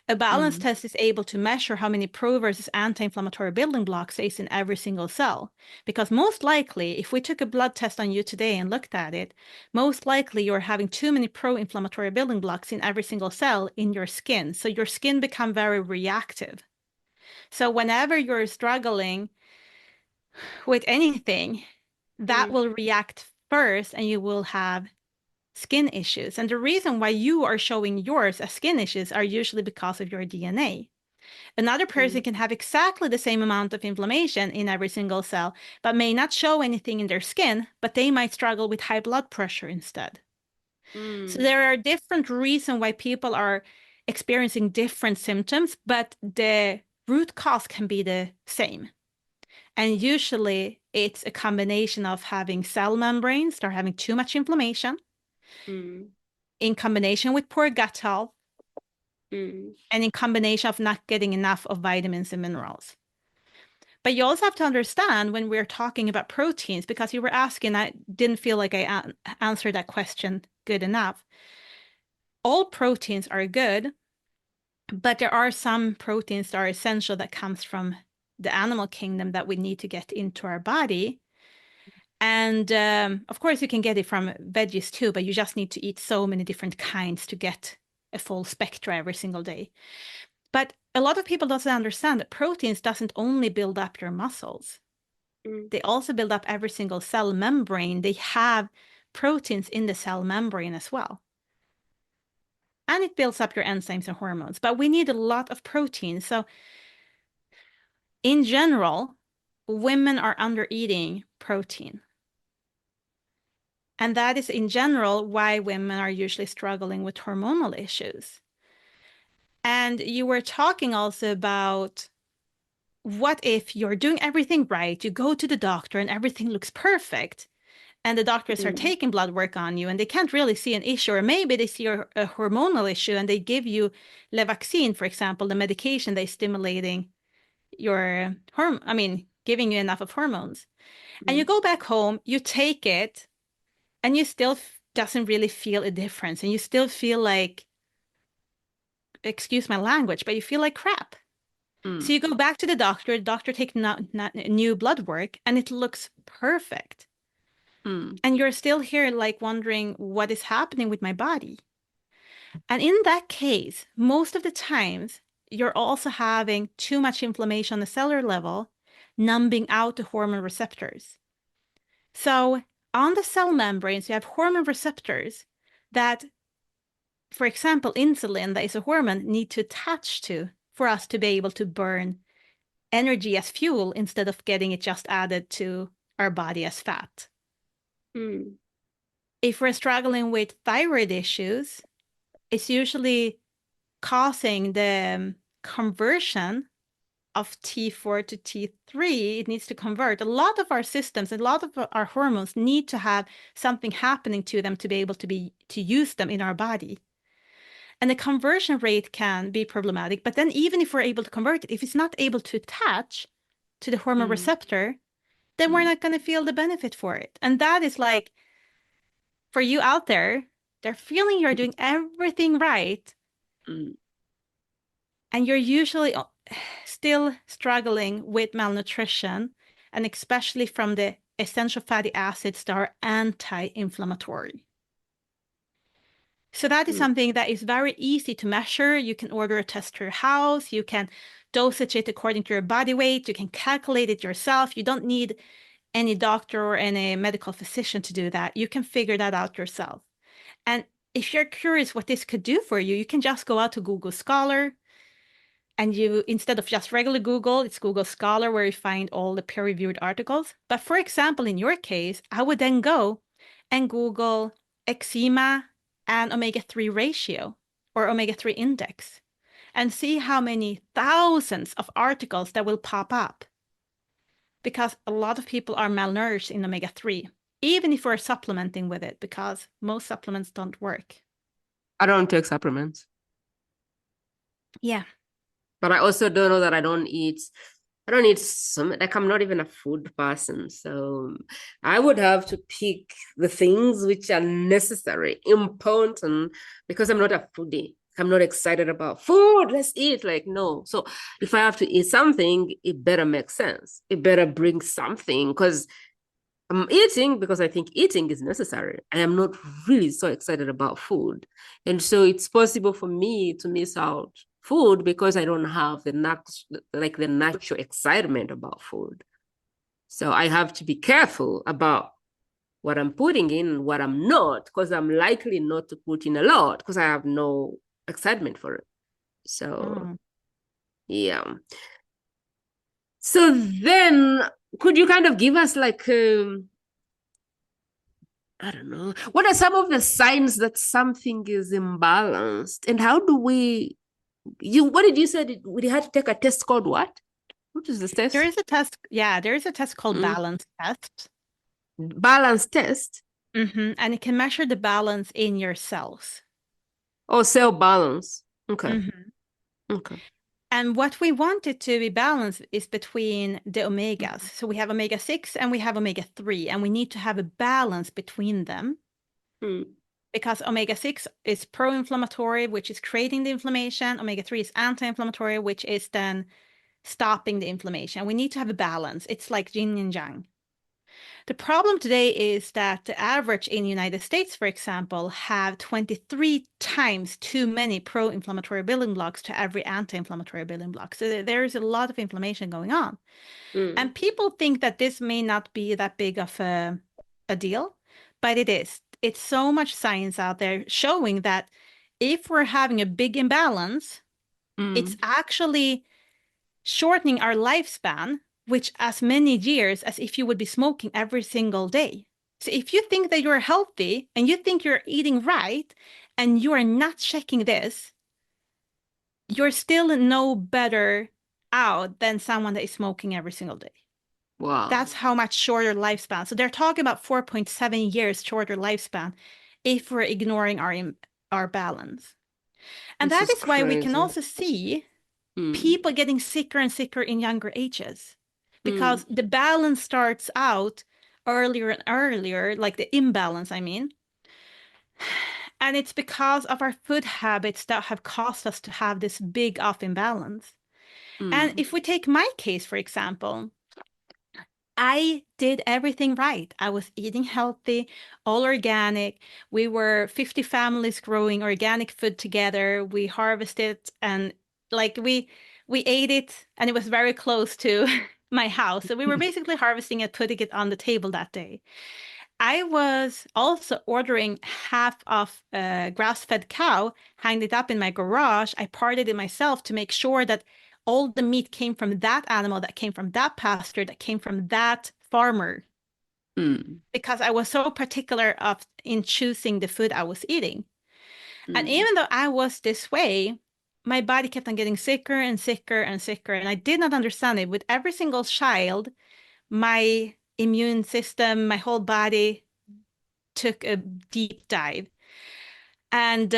A balance test is able to measure how many pro versus anti-inflammatory building blocks is in every single cell. Because most likely, if we took a blood test on you today and looked at it, most likely you're having too many pro-inflammatory building blocks in every single cell in your skin. So your skin become very reactive. So whenever you're struggling with anything, that will react first and you will have skin issues. And the reason why you are showing yours as skin issues are usually because of your DNA. Another person can have exactly the same amount of inflammation in every single cell, but may not show anything in their skin, but they might struggle with high blood pressure instead. So there are different reasons why people are experiencing different symptoms, but the root cause can be the same. And usually it's a combination of having cell membranes that are having too much inflammation in combination with poor gut health and in combination of not getting enough of vitamins and minerals. But you also have to understand when we're talking about proteins, because you were asking, I didn't feel like I answered that question good enough. All proteins are good, but there are some proteins that are essential that comes from the animal kingdom that we need to get into our body. And of course, you can get it from veggies too, but you just need to eat so many different kinds to get a full spectra every single day. But a lot of people doesn't understand that proteins doesn't only build up your muscles. They also build up every single cell membrane. They have proteins in the cell membrane as well. And it builds up your enzymes and hormones. But we need a lot of protein. So in general, women are under eating protein. And that is in general why women are usually struggling with hormonal issues. And you were talking also about what if you're doing everything right, you go to the doctor and everything looks perfect, and the doctors are taking blood work on you and they can't really see an issue, or maybe they see a hormonal issue and they give you Levaxine, for example, the medication that's stimulating your giving you enough of hormones. And you go back home, you take it, and you still doesn't really feel a difference, and you still feel like, excuse my language, but you feel like crap. So you go back to the doctor takes new blood work, and it looks perfect. And you're still here like wondering what is happening with my body. And in that case, most of the times, you're also having too much inflammation on the cellular level, numbing out the hormone receptors. So on the cell membranes, you have hormone receptors that, for example, insulin, that is a hormone, need to attach to for us to be able to burn energy as fuel instead of getting it just added to our body as fat. If we're struggling with thyroid issues, it's usually causing the conversion of T4 to T3. It needs to convert. A lot of our systems, a lot of our hormones need to have something happening to them to be able to use them in our body. And the conversion rate can be problematic. But then even if we're able to convert it, if it's not able to attach to the hormone receptor, then we're not going to feel the benefit for it. And that is like, for you out there, they're feeling you're doing everything right. And you're usually still struggling with malnutrition, and especially from the essential fatty acids that are anti-inflammatory. So that is something that is very easy to measure. You can order a test to your house. You can dosage it according to your body weight. You can calculate it yourself. You don't need any doctor or any medical physician to do that. You can figure that out yourself. And if you're curious what this could do for you, you can just go out to Google Scholar, and you, instead of just regular Google, it's Google Scholar where you find all the peer-reviewed articles. But for example, in your case, I would then go and Google eczema and omega-3 ratio or omega-3 index and see how many thousands of articles that will pop up. Because a lot of people are malnourished in omega-3, even if we're supplementing with it, because most supplements don't work. I don't take supplements. Yeah. But I also don't know that I don't eat some, like I'm not even a food person. So I would have to pick the things which are necessary, important, because I'm not a foodie. I'm not excited about food. Let's eat. Like, no. So if I have to eat something, it better make sense. It better bring something, because I'm eating because I think eating is necessary. I am not really so excited about food. And so it's possible for me to miss out food because I don't have the natural excitement about food. So I have to be careful about what I'm putting in and what I'm not, because I'm likely not to put in a lot because I have no excitement for it. So, yeah. So then could you kind of give us like, I don't know, what are some of the signs that something is imbalanced, and how do we, what did you say? We had to take a test called what? What is this test? There is a test. Yeah, there is a test called balance test. Balance test? And it can measure the balance in your cells. Oh, cell balance. Okay. Okay. And what we want it to be balanced is between the omegas. So we have omega-6 and we have omega-3, and we need to have a balance between them. Because omega-6 is pro-inflammatory, which is creating the inflammation. Omega-3 is anti-inflammatory, which is then stopping the inflammation. We need to have a balance. It's like yin and yang. The problem today is that the average in the United States, for example, have 23 times too many pro-inflammatory building blocks to every anti-inflammatory building block. So there is a lot of inflammation going on. And people think that this may not be that big of a deal, but it is. It's so much science out there showing that if we're having a big imbalance, it's actually shortening our lifespan, which as many years as if you would be smoking every single day. So if you think that you're healthy and you think you're eating right and you are not checking this, you're still no better out than someone that is smoking every single day. Wow. That's how much shorter lifespan. So they're talking about 4.7 years shorter lifespan if we're ignoring our balance. And This that is is why we can crazy. also see Mm. people getting sicker and sicker in younger ages Mm. because the balance starts out earlier and earlier, like the imbalance, I mean. And it's because of our food habits that have caused us to have this big off imbalance. And Mm. if we take my case, for example, I did everything right. I was eating healthy, all organic. We were 50 families growing organic food together. We harvested and like we ate it and it was very close to my house. So we were basically harvesting it, putting it on the table that day. I was also ordering half of a grass-fed cow, hanged it up in my garage. I parted it myself to make sure that all the meat came from that animal, that came from that pasture, that came from that farmer, Mm. because I was so particular in choosing the food I was eating. And Mm. even though I was this way, my body kept on getting sicker and sicker and sicker. And I did not understand it. With every single child, my immune system, my whole body took a deep dive. And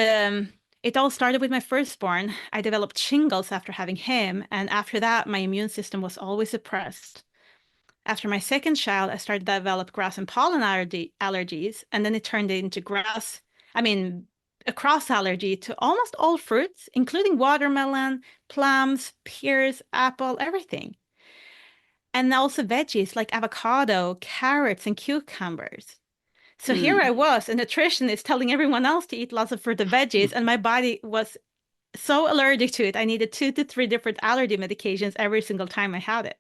it all started with my firstborn. I developed shingles after having him. And after that, my immune system was always suppressed. After my second child, I started to develop grass and pollen allergies. And then it turned into a cross allergy to almost all fruits, including watermelon, plums, pears, apple, everything. And also veggies like avocado, carrots, and cucumbers. So here I Mm. was, a nutritionist telling everyone else to eat lots of fruit and veggies, and my body was so allergic to it. I needed 2 to 3 different allergy medications every single time I had it.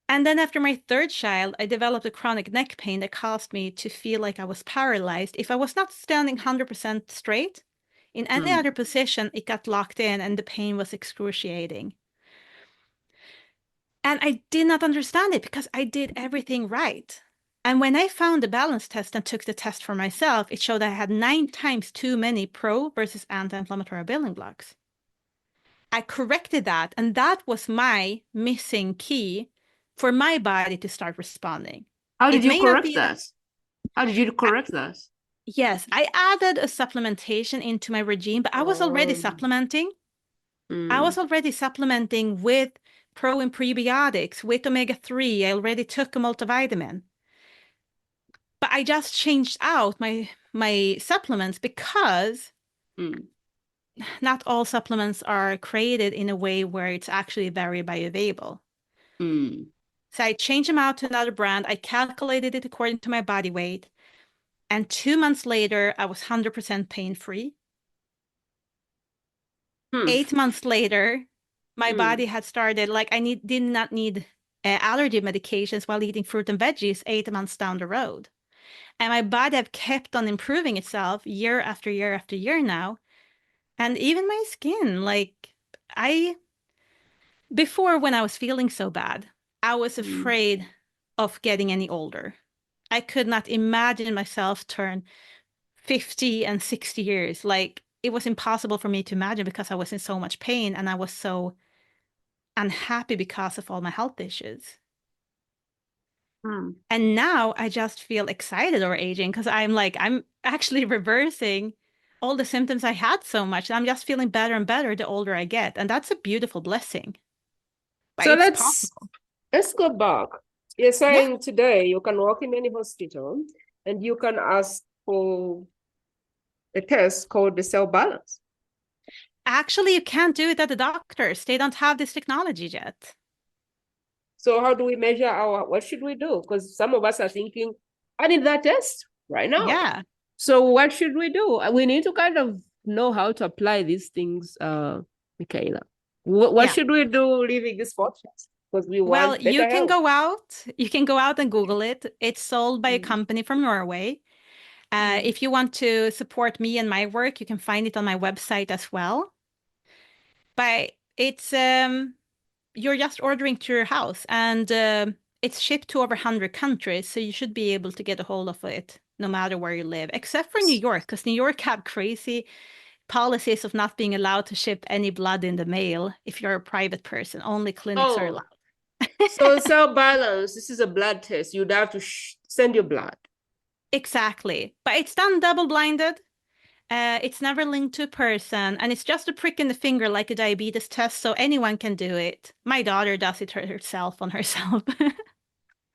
And then after my third child, I developed a chronic neck pain that caused me to feel like I was paralyzed. If I was not standing 100% straight, in any Mm. other position, it got locked in and the pain was excruciating. And I did not understand it because I did everything right. And when I found the balance test and took the test for myself, it showed I had 9 times too many pro versus anti-inflammatory building blocks. I corrected that, and that was my missing key for my body to start responding. How did It you may not correct be that. that? How did you I, correct that? yes, I added a supplementation into my regime, but I was already Oh. supplementing. I Mm. was already supplementing with pro and prebiotics, with omega-3. I already took a multivitamin. But I just changed out my supplements because Mm. not all supplements are created in a way where it's actually very bioavailable. Mm. So I changed them out to another brand. I calculated it according to my body weight. And 2 months later, I was 100% pain-free. Mm. 8 months later, my Mm. body had started, like did not need allergy medications while eating fruit and veggies 8 months down the road. And my body have kept on improving itself year after year after year now. And even my skin, like I, before when I was feeling so bad, I was Mm. afraid of getting any older. I could not imagine myself turn 50 and 60 years. Like it was impossible for me to imagine because I was in so much pain and I was so unhappy because of all my health issues. Mm. And now I just feel excited over aging because I'm actually reversing all the symptoms I had so much. I'm just feeling better and better the older I get. And that's a beautiful blessing. But So it's let's possible. let's go back. You're Yeah. saying today you can walk in any hospital and you can ask for a test called the cell balance. Actually, you can't do it at the doctors. They don't have this technology yet. So how do we measure what should we do? Because some of us are thinking, I need that test right now. Yeah. So what should we do? We need to kind of know how to apply these things, Michaela. What Yeah. should we do leaving this podcast? Because we Well, want better health. you can go out and Google it. It's sold by a Mm. company from Norway. Mm. If you want to support me and my work, you can find it on my website as well. But it's you're just ordering to your house and it's shipped to over 100 countries, so you should be able to get a hold of it no matter where you live, except for New York, because New York have crazy policies of not being allowed to ship any blood in the mail if you're a private person. Only clinics are Oh, allowed. so cell balance, this is a blood test. You'd have to send your blood. Exactly. But it's done double-blinded. It's never linked to a person, and it's just a prick in the finger like a diabetes test, so anyone can do it. My daughter does it herself on herself.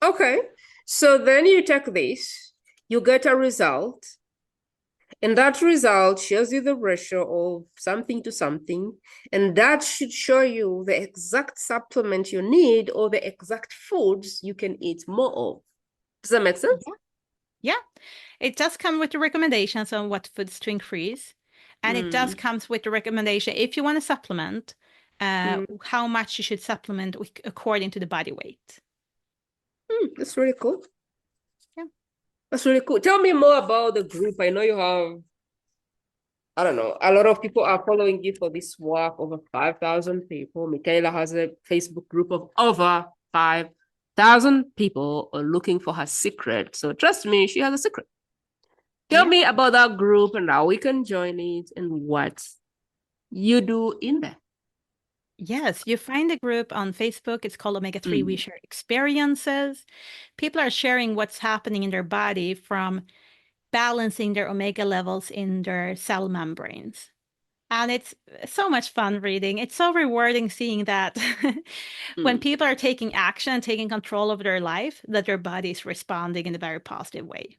Okay. So then you take this, you get a result, and that result shows you the ratio of something to something, and that should show you the exact supplement you need or the exact foods you can eat more of. Does that make sense? Yeah. It does come with the recommendations on what foods to increase. And it does comes with the recommendation if you want to supplement, how much you should supplement according to the body weight. That's really cool. Yeah. That's really cool. Tell me more about the group. I know you have, I don't know, a lot of people are following you for this work, over 5,000 people. Michaela has a Facebook group of over 5,000 people looking for her secret. So trust me, she has a secret. Tell me about that group and how we can join it and what you do in there. Yes, you find a group on Facebook. It's called Omega-3 We Share Experiences. People are sharing what's happening in their body from balancing their omega levels in their cell membranes. And it's so much fun reading. It's so rewarding seeing that when people are taking action, taking control of their life, that their body is responding in a very positive way.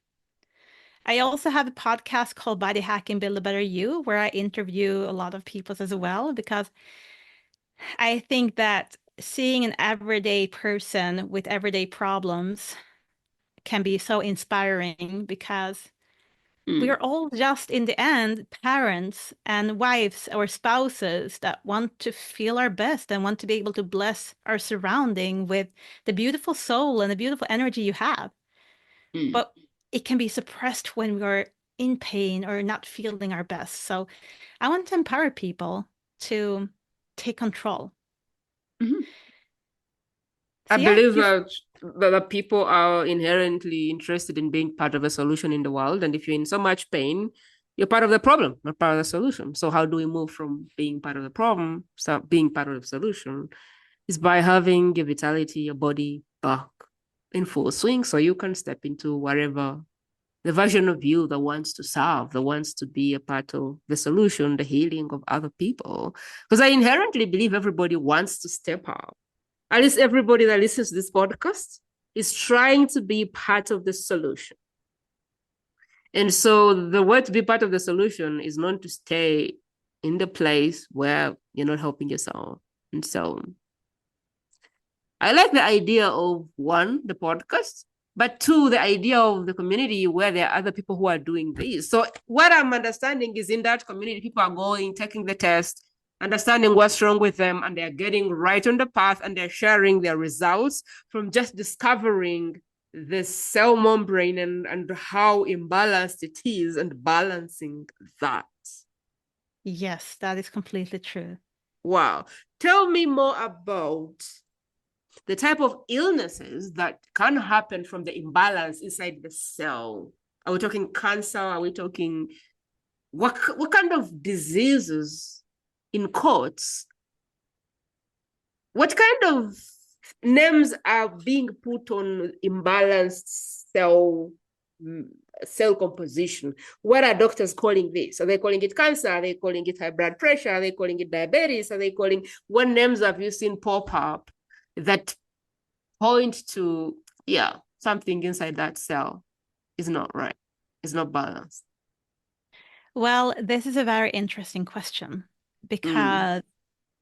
I also have a podcast called Body Hacking Build a Better You, where I interview a lot of people as well, because I think that seeing an everyday person with everyday problems can be so inspiring, because we're all just, in the end, parents and wives or spouses that want to feel our best and want to be able to bless our surrounding with the beautiful soul and the beautiful energy you have. But it can be suppressed when we're in pain or not feeling our best. So I want to empower people to take control. I believe that people are inherently interested in being part of a solution in the world. And if you're in so much pain, you're part of the problem, not part of the solution. So how do we move from being part of the problem, start being part of the solution? Is by having your vitality, your body back in full swing, so you can step into whatever the version of you that wants to serve, that wants to be a part of the solution, the healing of other people. Because I inherently believe everybody wants to step up. At least everybody that listens to this podcast is trying to be part of the solution. And so the way to be part of the solution is not to stay in the place where you're not helping yourself. And so I like the idea of, one, the podcast, but two, the idea of the community where there are other people who are doing this. So what I'm understanding is in that community, people are going, taking the test, understanding what's wrong with them, and they're getting right on the path, and they're sharing their results from just discovering the cell membrane and how imbalanced it is and balancing that. Yes, that is completely true. Wow. Tell me more about the type of illnesses that can happen from the imbalance inside the cell. Are we talking cancer? Are we talking what kind of diseases, in quotes, what kind of names are being put on imbalanced cell composition? What are doctors calling this? Are they calling it cancer? Are they calling it high blood pressure? Are they calling it diabetes? Are they calling, what names have you seen pop up that point to, something inside that cell is not right, is not balanced? Well, this is a very interesting question, because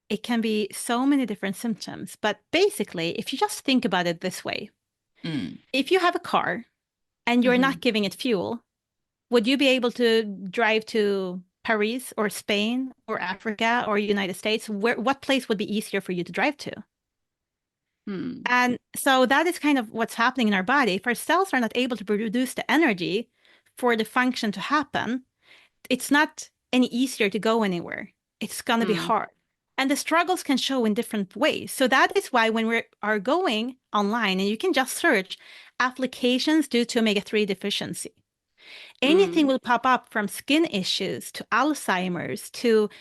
it can be so many different symptoms. But basically, if you just think about it this way, if you have a car and you're not giving it fuel, would you be able to drive to Paris or Spain or Africa or United States? What place would be easier for you to drive to? And so that is kind of what's happening in our body. If our cells are not able to produce the energy for the function to happen, it's not any easier to go anywhere. It's going to be hard. And the struggles can show in different ways. So that is why when we are going online, and you can just search applications due to omega-3 deficiency, anything will pop up from skin issues to Alzheimer's to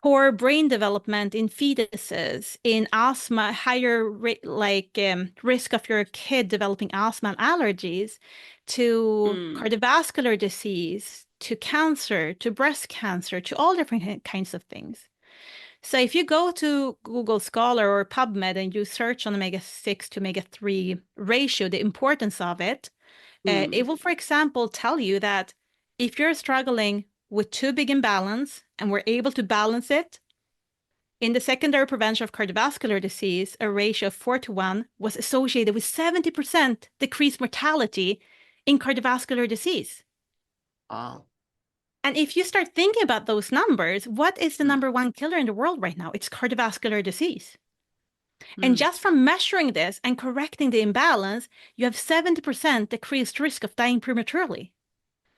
poor brain development in fetuses, in asthma, higher risk of your kid developing asthma and allergies, to cardiovascular disease, to cancer, to breast cancer, to all different kinds of things. So if you go to Google Scholar or PubMed and you search on omega-6 to omega-3 ratio, the importance of it, it will, for example, tell you that if you're struggling with too big imbalance and we're able to balance it, in the secondary prevention of cardiovascular disease, a ratio of 4:1 was associated with 70% decreased mortality in cardiovascular disease. Wow. And if you start thinking about those numbers, what is the number one killer in the world right now? It's cardiovascular disease. And just from measuring this and correcting the imbalance, you have 70% decreased risk of dying prematurely.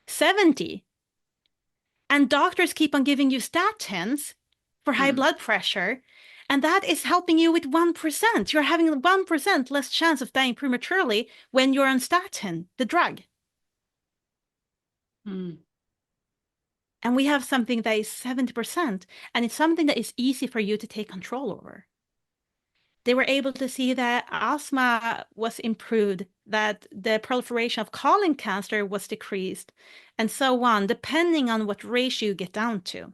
70. And doctors keep on giving you statins for high blood pressure, and that is helping you with 1%. You're having 1% less chance of dying prematurely when you're on statin, the drug. And we have something that is 70%, and it's something that is easy for you to take control over. They were able to see that asthma was improved, that the proliferation of colon cancer was decreased, and so on, depending on what ratio you get down to.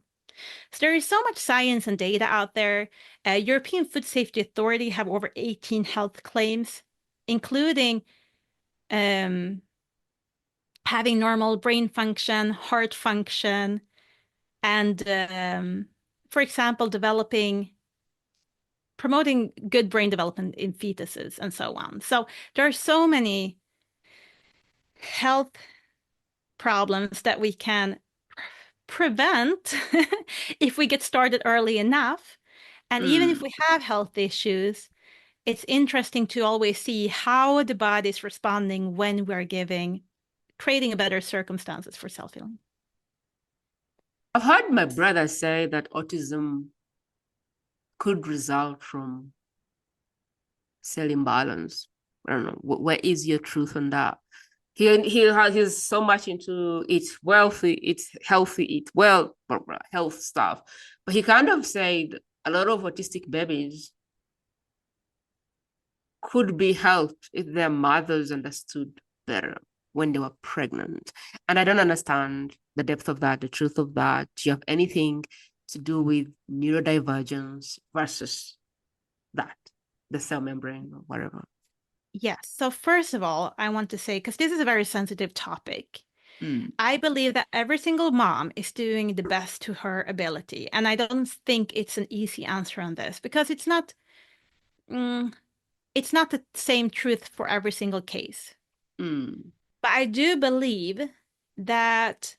So there is so much science and data out there. European Food Safety Authority have over 18 health claims, including having normal brain function, heart function, and, for example, promoting good brain development in fetuses and so on. So there are so many health problems that we can prevent if we get started early enough. And even if we have health issues, it's interesting to always see how the body is responding when we're creating a better circumstances for self-healing. I've heard my brother say that autism could result from cell imbalance. I don't know. Where is your truth on that? He's so much into eat wealthy, eat healthy, eat well, health stuff. But he kind of said a lot of autistic babies could be helped if their mothers understood better when they were pregnant. And I don't understand the depth of that, the truth of that. Do you have anything to do with neurodivergence versus that, the cell membrane or whatever? Yes. So first of all, I want to say, because this is a very sensitive topic, I believe that every single mom is doing the best to her ability. And I don't think it's an easy answer on this because it's not the same truth for every single case. But I do believe that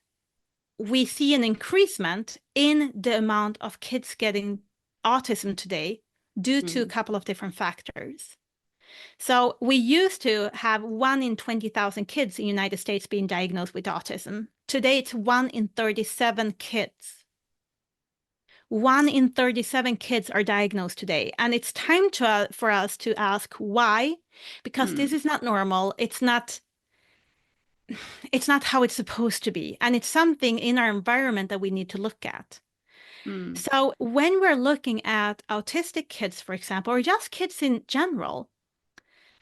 we see an increasement in the amount of kids getting autism today due to a couple of different factors. So we used to have 1 in 20,000 kids in the United States being diagnosed with autism. Today, it's 1 in 37 kids. 1 in 37 kids are diagnosed today. And it's time for us to ask why, because this is not normal. It's not how it's supposed to be. And it's something in our environment that we need to look at. So when we're looking at autistic kids, for example, or just kids in general,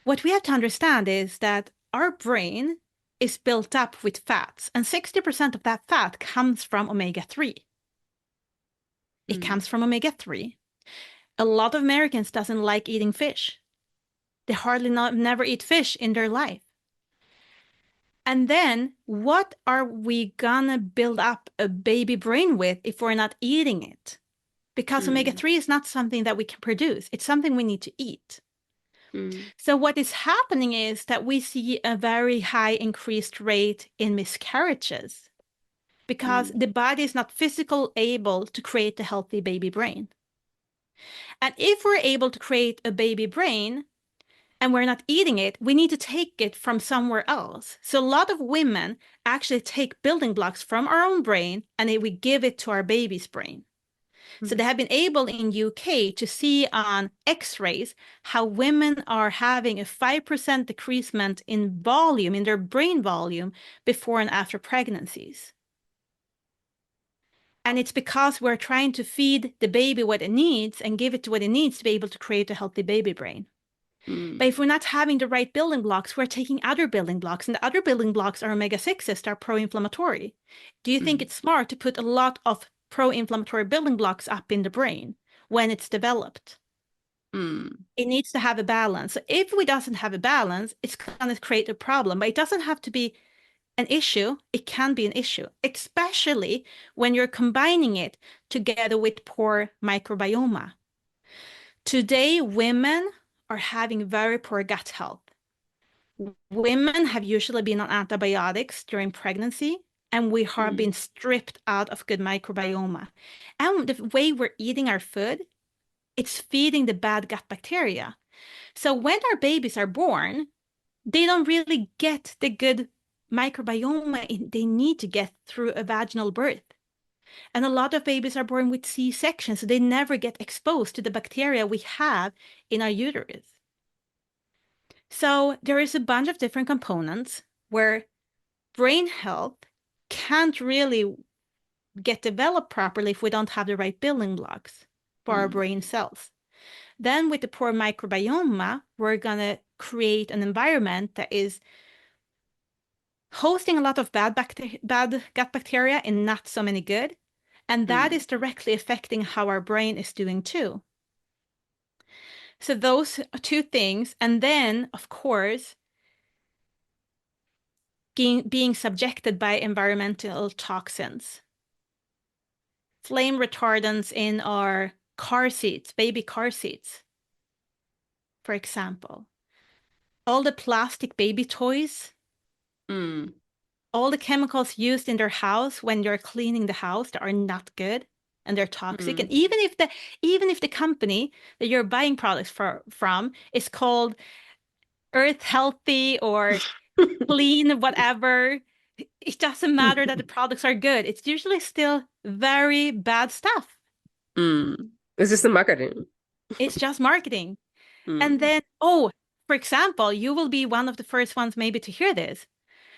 what we have to understand is that our brain is built up with fats, and 60% of that fat comes from omega-3. It comes from omega-3. A lot of Americans doesn't like eating fish. They never eat fish in their life. And then what are we gonna build up a baby brain with if we're not eating it? Because omega-3 is not something that we can produce. It's something we need to eat. So what is happening is that we see a very high increased rate in miscarriages because the body is not physically able to create a healthy baby brain. And if we're able to create a baby brain and we're not eating it, we need to take it from somewhere else. So a lot of women actually take building blocks from our own brain and we give it to our baby's brain. So they have been able in UK to see on X-rays how women are having a 5% decreasement in volume, in their brain volume, before and after pregnancies. And it's because we're trying to feed the baby what it needs and give it to what it needs to be able to create a healthy baby brain. But if we're not having the right building blocks, we're taking other building blocks, and the other building blocks are omega-6s that are pro-inflammatory. Do you think it's smart to put a lot of pro-inflammatory building blocks up in the brain when it's developed? It needs to have a balance. So if we doesn't have a balance, it's going to create a problem, but it doesn't have to be an issue. It can be an issue, especially when you're combining it together with poor microbiome. Today, women are having very poor gut health. Women have usually been on antibiotics during pregnancy, and we have been stripped out of good microbiome. And the way we're eating our food, it's feeding the bad gut bacteria. So when our babies are born, they don't really get the good microbiome they need to get through a vaginal birth. And a lot of babies are born with C-section, so they never get exposed to the bacteria we have in our uterus. So there is a bunch of different components where brain health can't really get developed properly if we don't have the right building blocks for our brain cells. Then with the poor microbiome, we're going to create an environment that is hosting a lot of bad gut bacteria and not so many good. And that is directly affecting how our brain is doing too. So those two things. And then, of course, being subjected by environmental toxins. Flame retardants in our car seats, baby car seats, for example. All the plastic baby toys, all the chemicals used in their house when you're cleaning the house that are not good and they're toxic. And even if the company that you're buying products from is called Earth Healthy or clean, whatever, it doesn't matter that the products are good. It's usually still very bad stuff. It's just the marketing. It's just marketing. And then, for example, you will be one of the first ones maybe to hear this.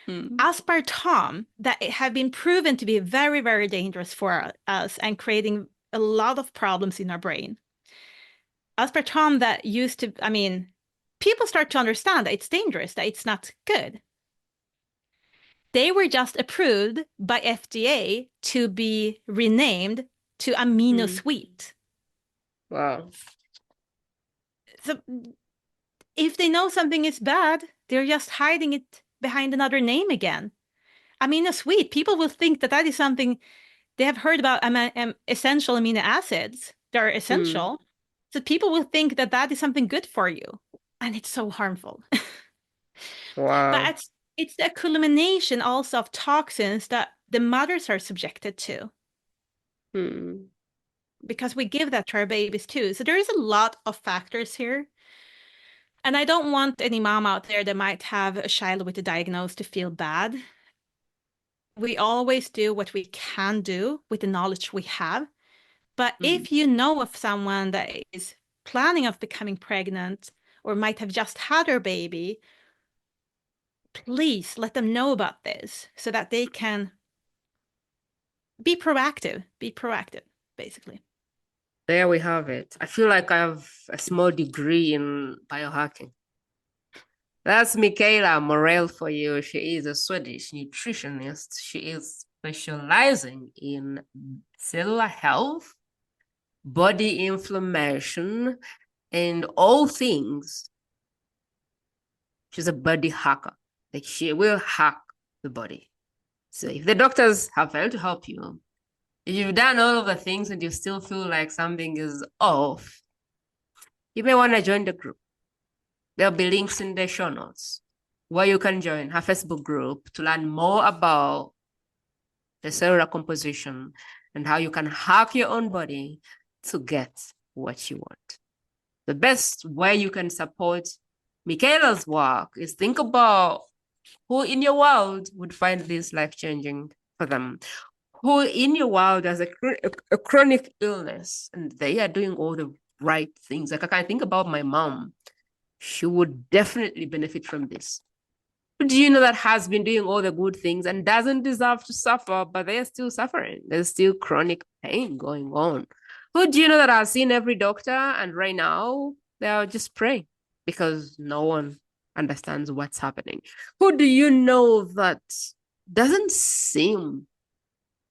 Aspartame that have been proven to be very, very dangerous for us and creating a lot of problems in our brain. Aspartame that used to, people start to understand that it's dangerous, that it's not good. They were just approved by FDA to be renamed to amino sweet. Wow. So if they know something is bad, they're just hiding it behind another name again. Amino sweet, people will think that is something they have heard about essential amino acids. They're essential. So people will think that is something good for you. And it's so harmful. Wow. But it's a culmination also of toxins that the mothers are subjected to. Because we give that to our babies too. So there is a lot of factors here. And I don't want any mom out there that might have a child with a diagnosis to feel bad. We always do what we can do with the knowledge we have. But if you know of someone that is planning of becoming pregnant or might have just had their baby, please let them know about this so that they can be proactive, basically. There we have it. I feel like I have a small degree in biohacking. That's Michaela Morrell for you. She is a Swedish nutritionist. She is specializing in cellular health, body inflammation, and all things. She's a body hacker. Like she will hack the body. So if the doctors have failed to help you, if you've done all of the things and you still feel like something is off, you may want to join the group. There'll be links in the show notes where you can join her Facebook group to learn more about the cellular composition and how you can hack your own body to get what you want. The best way you can support Michaela's work is think about who in your world would find this life-changing for them. who in your world has a chronic illness and they are doing all the right things. Like I can think about my mom. She would definitely benefit from this. Who do you know that has been doing all the good things and doesn't deserve to suffer, but they're still suffering? There's still chronic pain going on. Who do you know that has seen every doctor and right now they're just praying because no one understands what's happening? Who do you know that doesn't seem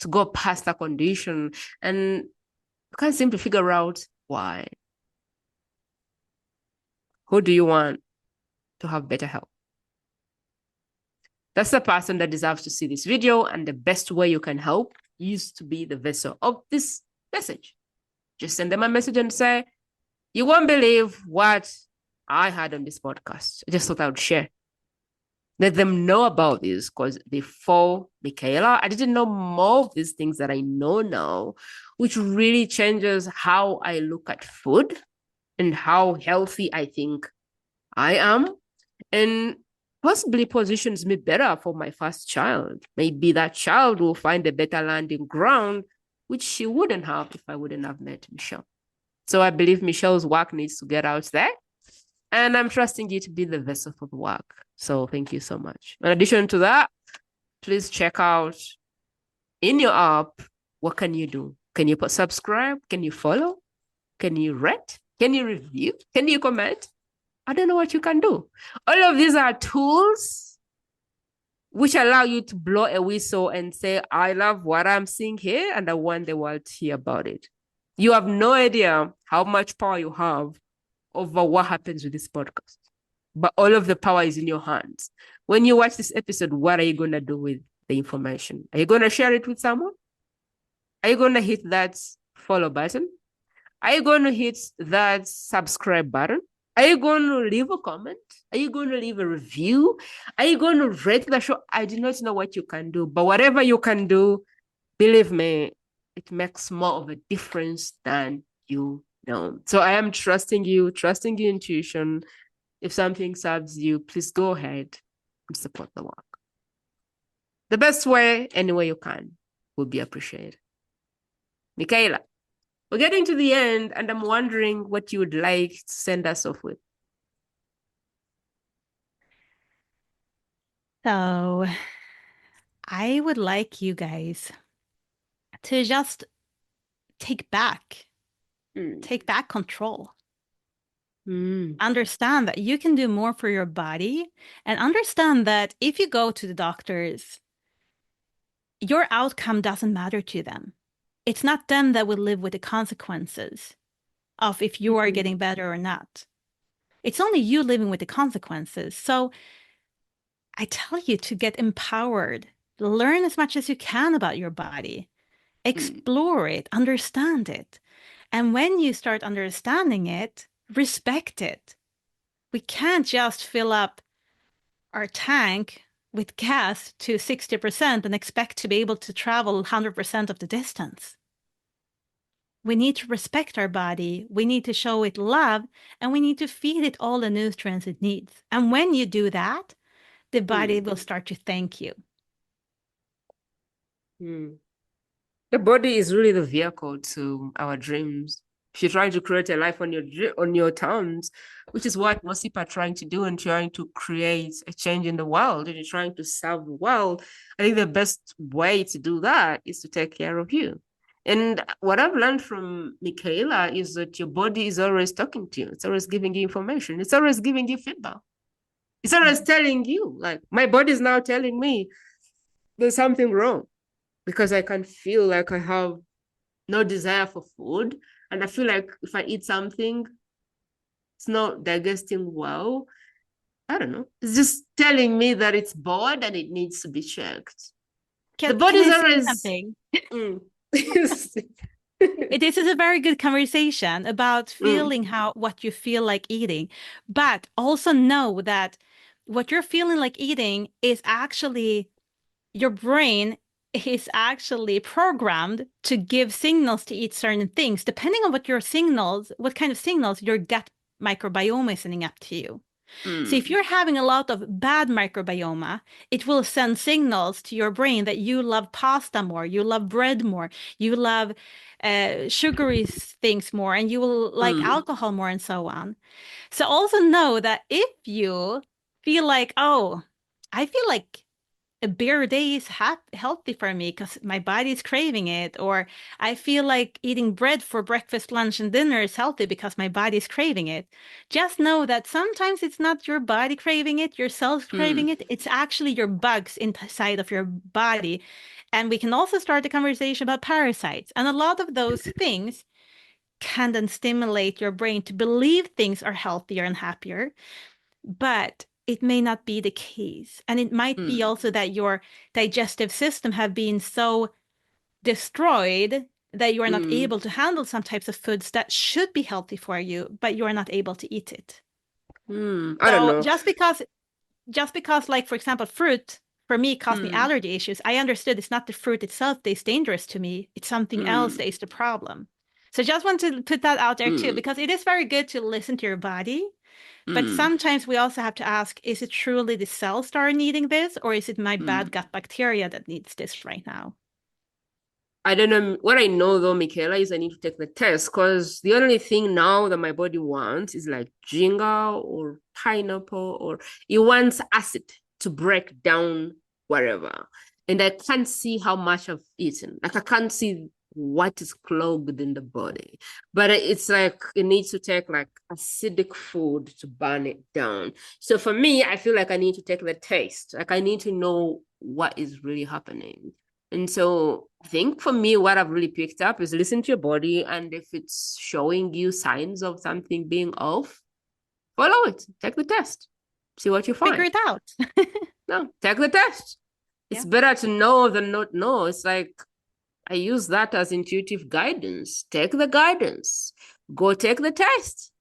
to go past a condition and can't seem to figure out why? Who do you want to have better health? That's the person that deserves to see this video, and the best way you can help is to be the vessel of this message. Just send them a message and say, you won't believe what I had on this podcast. I just thought I would share. Let them know about this, because before Michaela, I didn't know more of these things that I know now, which really changes how I look at food and how healthy I think I am, and possibly positions me better for my first child. Maybe that child will find a better landing ground, which she wouldn't have if I wouldn't have met Michelle. So I believe Michelle's work needs to get out there, and I'm trusting you to be the vessel for the work. So thank you so much. In addition to that, please check out in your app, what can you do? Can you subscribe? Can you follow? Can you rate? Can you review? Can you comment? I don't know what you can do. All of these are tools which allow you to blow a whistle and say, I love what I'm seeing here and I want the world to hear about it. You have no idea how much power you have over what happens with this podcast. But all of the power is in your hands. When you watch this episode, what are you going to do with the information? Are you going to share it with someone? Are you going to hit that follow button? Are you going to hit that subscribe button? Are you going to leave a comment? Are you going to leave a review? Are you going to rate the show? I do not know what you can do, but whatever you can do, believe me, it makes more of a difference than you know. So I am trusting you, trusting your intuition. If something serves you, please go ahead and support the work. The best way, any way you can, will be appreciated. Michaela, we're getting to the end, and I'm wondering what you would like to send us off with. So I would like you guys to just take back control. Understand that you can do more for your body, and understand that if you go to the doctors, your outcome doesn't matter to them. It's not them that will live with the consequences of if you are getting better or not. It's only you living with the consequences. So I tell you to get empowered, learn as much as you can about your body, explore it, understand it. And when you start understanding it, respect it. We can't just fill up our tank with gas to 60% and expect to be able to travel 100% of the distance. We need to respect our body. We need to show it love, and we need to feed it all the nutrients it needs. And when you do that, the body will start to thank you. The body is really the vehicle to our dreams. If you're trying to create a life on your terms, which is what most people are trying to do, and trying to create a change in the world, and you're trying to serve the world, I think the best way to do that is to take care of you. And what I've learned from Michaela is that your body is always talking to you. It's always giving you information. It's always giving you feedback. It's always telling you, like, my body is now telling me there's something wrong, because I can feel like I have no desire for food. And I feel like if I eat something, it's not digesting well. I don't know. It's just telling me that it's bored and it needs to be checked. The body's always something. This is a very good conversation about feeling what you feel like eating, but also know that what you're feeling like eating is actually your brain is actually programmed to give signals to eat certain things, depending on what kind of signals your gut microbiome is sending up to you. So if you're having a lot of bad microbiome, it will send signals to your brain that you love pasta more, you love bread more, you love sugary things more, and you will like alcohol more, and so on. So also know that if you feel like, oh, I feel like a beer a day is healthy for me because my body is craving it, or I feel like eating bread for breakfast, lunch, and dinner is healthy because my body is craving it. Just know that sometimes it's not your body craving it, your cells craving it. It's actually your bugs inside of your body. And we can also start a conversation about parasites. And a lot of those things can then stimulate your brain to believe things are healthier and happier. But it may not be the case. And it might be also that your digestive system have been so destroyed that you are not able to handle some types of foods that should be healthy for you, but you are not able to eat it. I don't know. Just because, like, for example, fruit for me caused me allergy issues, I understood it's not the fruit itself that is dangerous to me. It's something else that is the problem. So just want to put that out there too, because it is very good to listen to your body. But sometimes we also have to ask, is it truly the cells that are needing this, or is it my bad gut bacteria that needs this right now? I don't know. What I know though, Michaela, is I need to take the test, because the only thing now that my body wants is like ginger or pineapple, or it wants acid to break down whatever. And I can't see how much I've eaten. Like I can't see what is clogged in the body. But it's like it needs to take like acidic food to burn it down. So for me, I feel like I need to take the taste. Like I need to know what is really happening. And so I think for me, what I've really picked up is listen to your body. And if it's showing you signs of something being off, follow it. Take the test. See what you find. Figure it out. No, take the test. It's better to know than not know. It's like I use that as intuitive guidance. Take the guidance. Go take the test.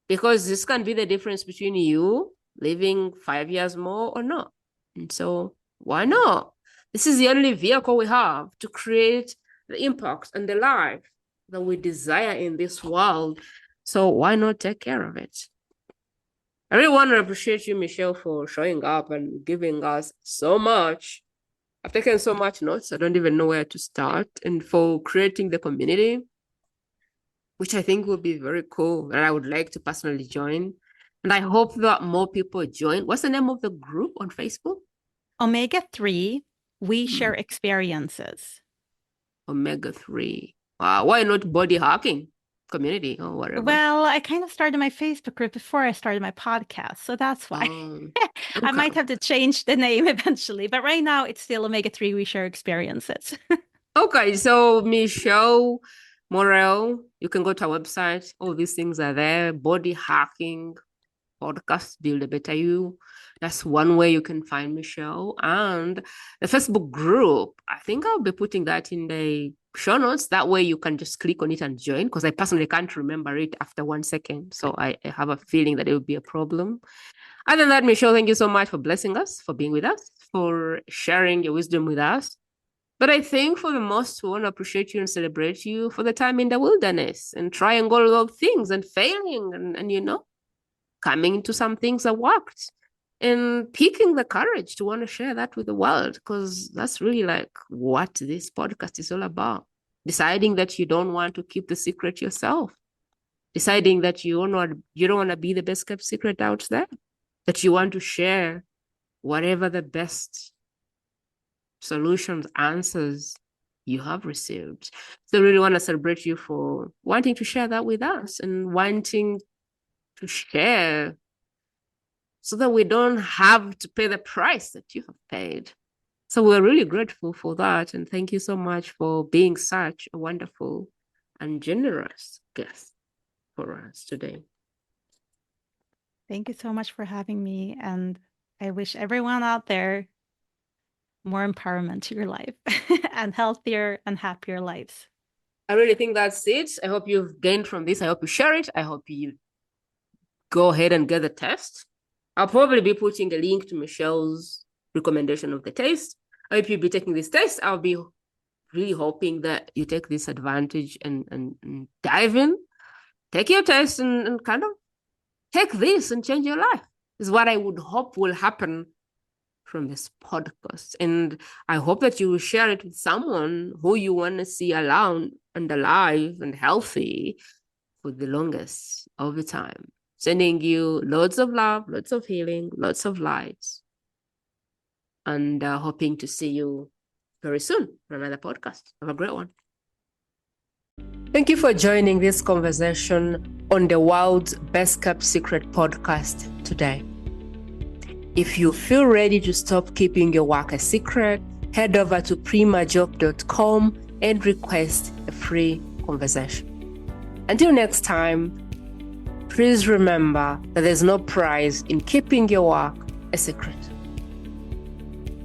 Because this can be the difference between you living 5 years more or not. And so why not? This is the only vehicle we have to create the impact and the life that we desire in this world. So why not take care of it? I really want to appreciate you, Michelle, for showing up and giving us so much. I've taken so much notes, I don't even know where to start. And for creating the community, which I think will be very cool, and I would like to personally join. And I hope that more people join. What's the name of the group on Facebook? Omega-3, we share experiences. Omega-3. Why not body hacking community or whatever? Well, I kind of started my Facebook group before I started my podcast, so that's why. Okay. I might have to change the name eventually, but right now it's still Omega-3, we share experiences. Okay, so Michelle Morrell, you can go to our website. All these things are there. Body hacking podcast, Build a Better You. That's one way you can find Michelle. And the Facebook group, I think I'll be putting that in the show notes. That way you can just click on it and join, because I personally can't remember it after 1 second. So I have a feeling that it would be a problem. Other than that, Michelle, thank you so much for blessing us, for being with us, for sharing your wisdom with us. But I think for the most, we want to appreciate you and celebrate you for the time in the wilderness and trying all of things and failing and coming into some things that worked and picking the courage to want to share that with the world, because that's really like what this podcast is all about. Deciding that you don't want to keep the secret yourself. Deciding that you don't want to be the best kept secret out there. That you want to share whatever the best solutions, answers you have received. So I really want to celebrate you for wanting to share that with us and wanting to share so that we don't have to pay the price that you have paid. So we're really grateful for that. And thank you so much for being such a wonderful and generous guest for us today. Thank you so much for having me. And I wish everyone out there more empowerment to your life and healthier and happier lives. I really think that's it. I hope you've gained from this. I hope you share it. I hope you go ahead and get the test. I'll probably be putting a link to Michelle's recommendation of the test. I hope you'll be taking this test. I'll be really hoping that you take this advantage and dive in, take your test and kind of take this and change your life. is what I would hope will happen from this podcast. And I hope that you will share it with someone who you want to see around and alive and healthy for the longest of the time. Sending you loads of love, lots of healing, lots of light, and hoping to see you very soon for another podcast. Have a great one. Thank you for joining this conversation on the world's best kept secret podcast today. If you feel ready to stop keeping your work a secret, head over to primajope.com and request a free conversation. Until next time, please remember that there's no prize in keeping your work a secret.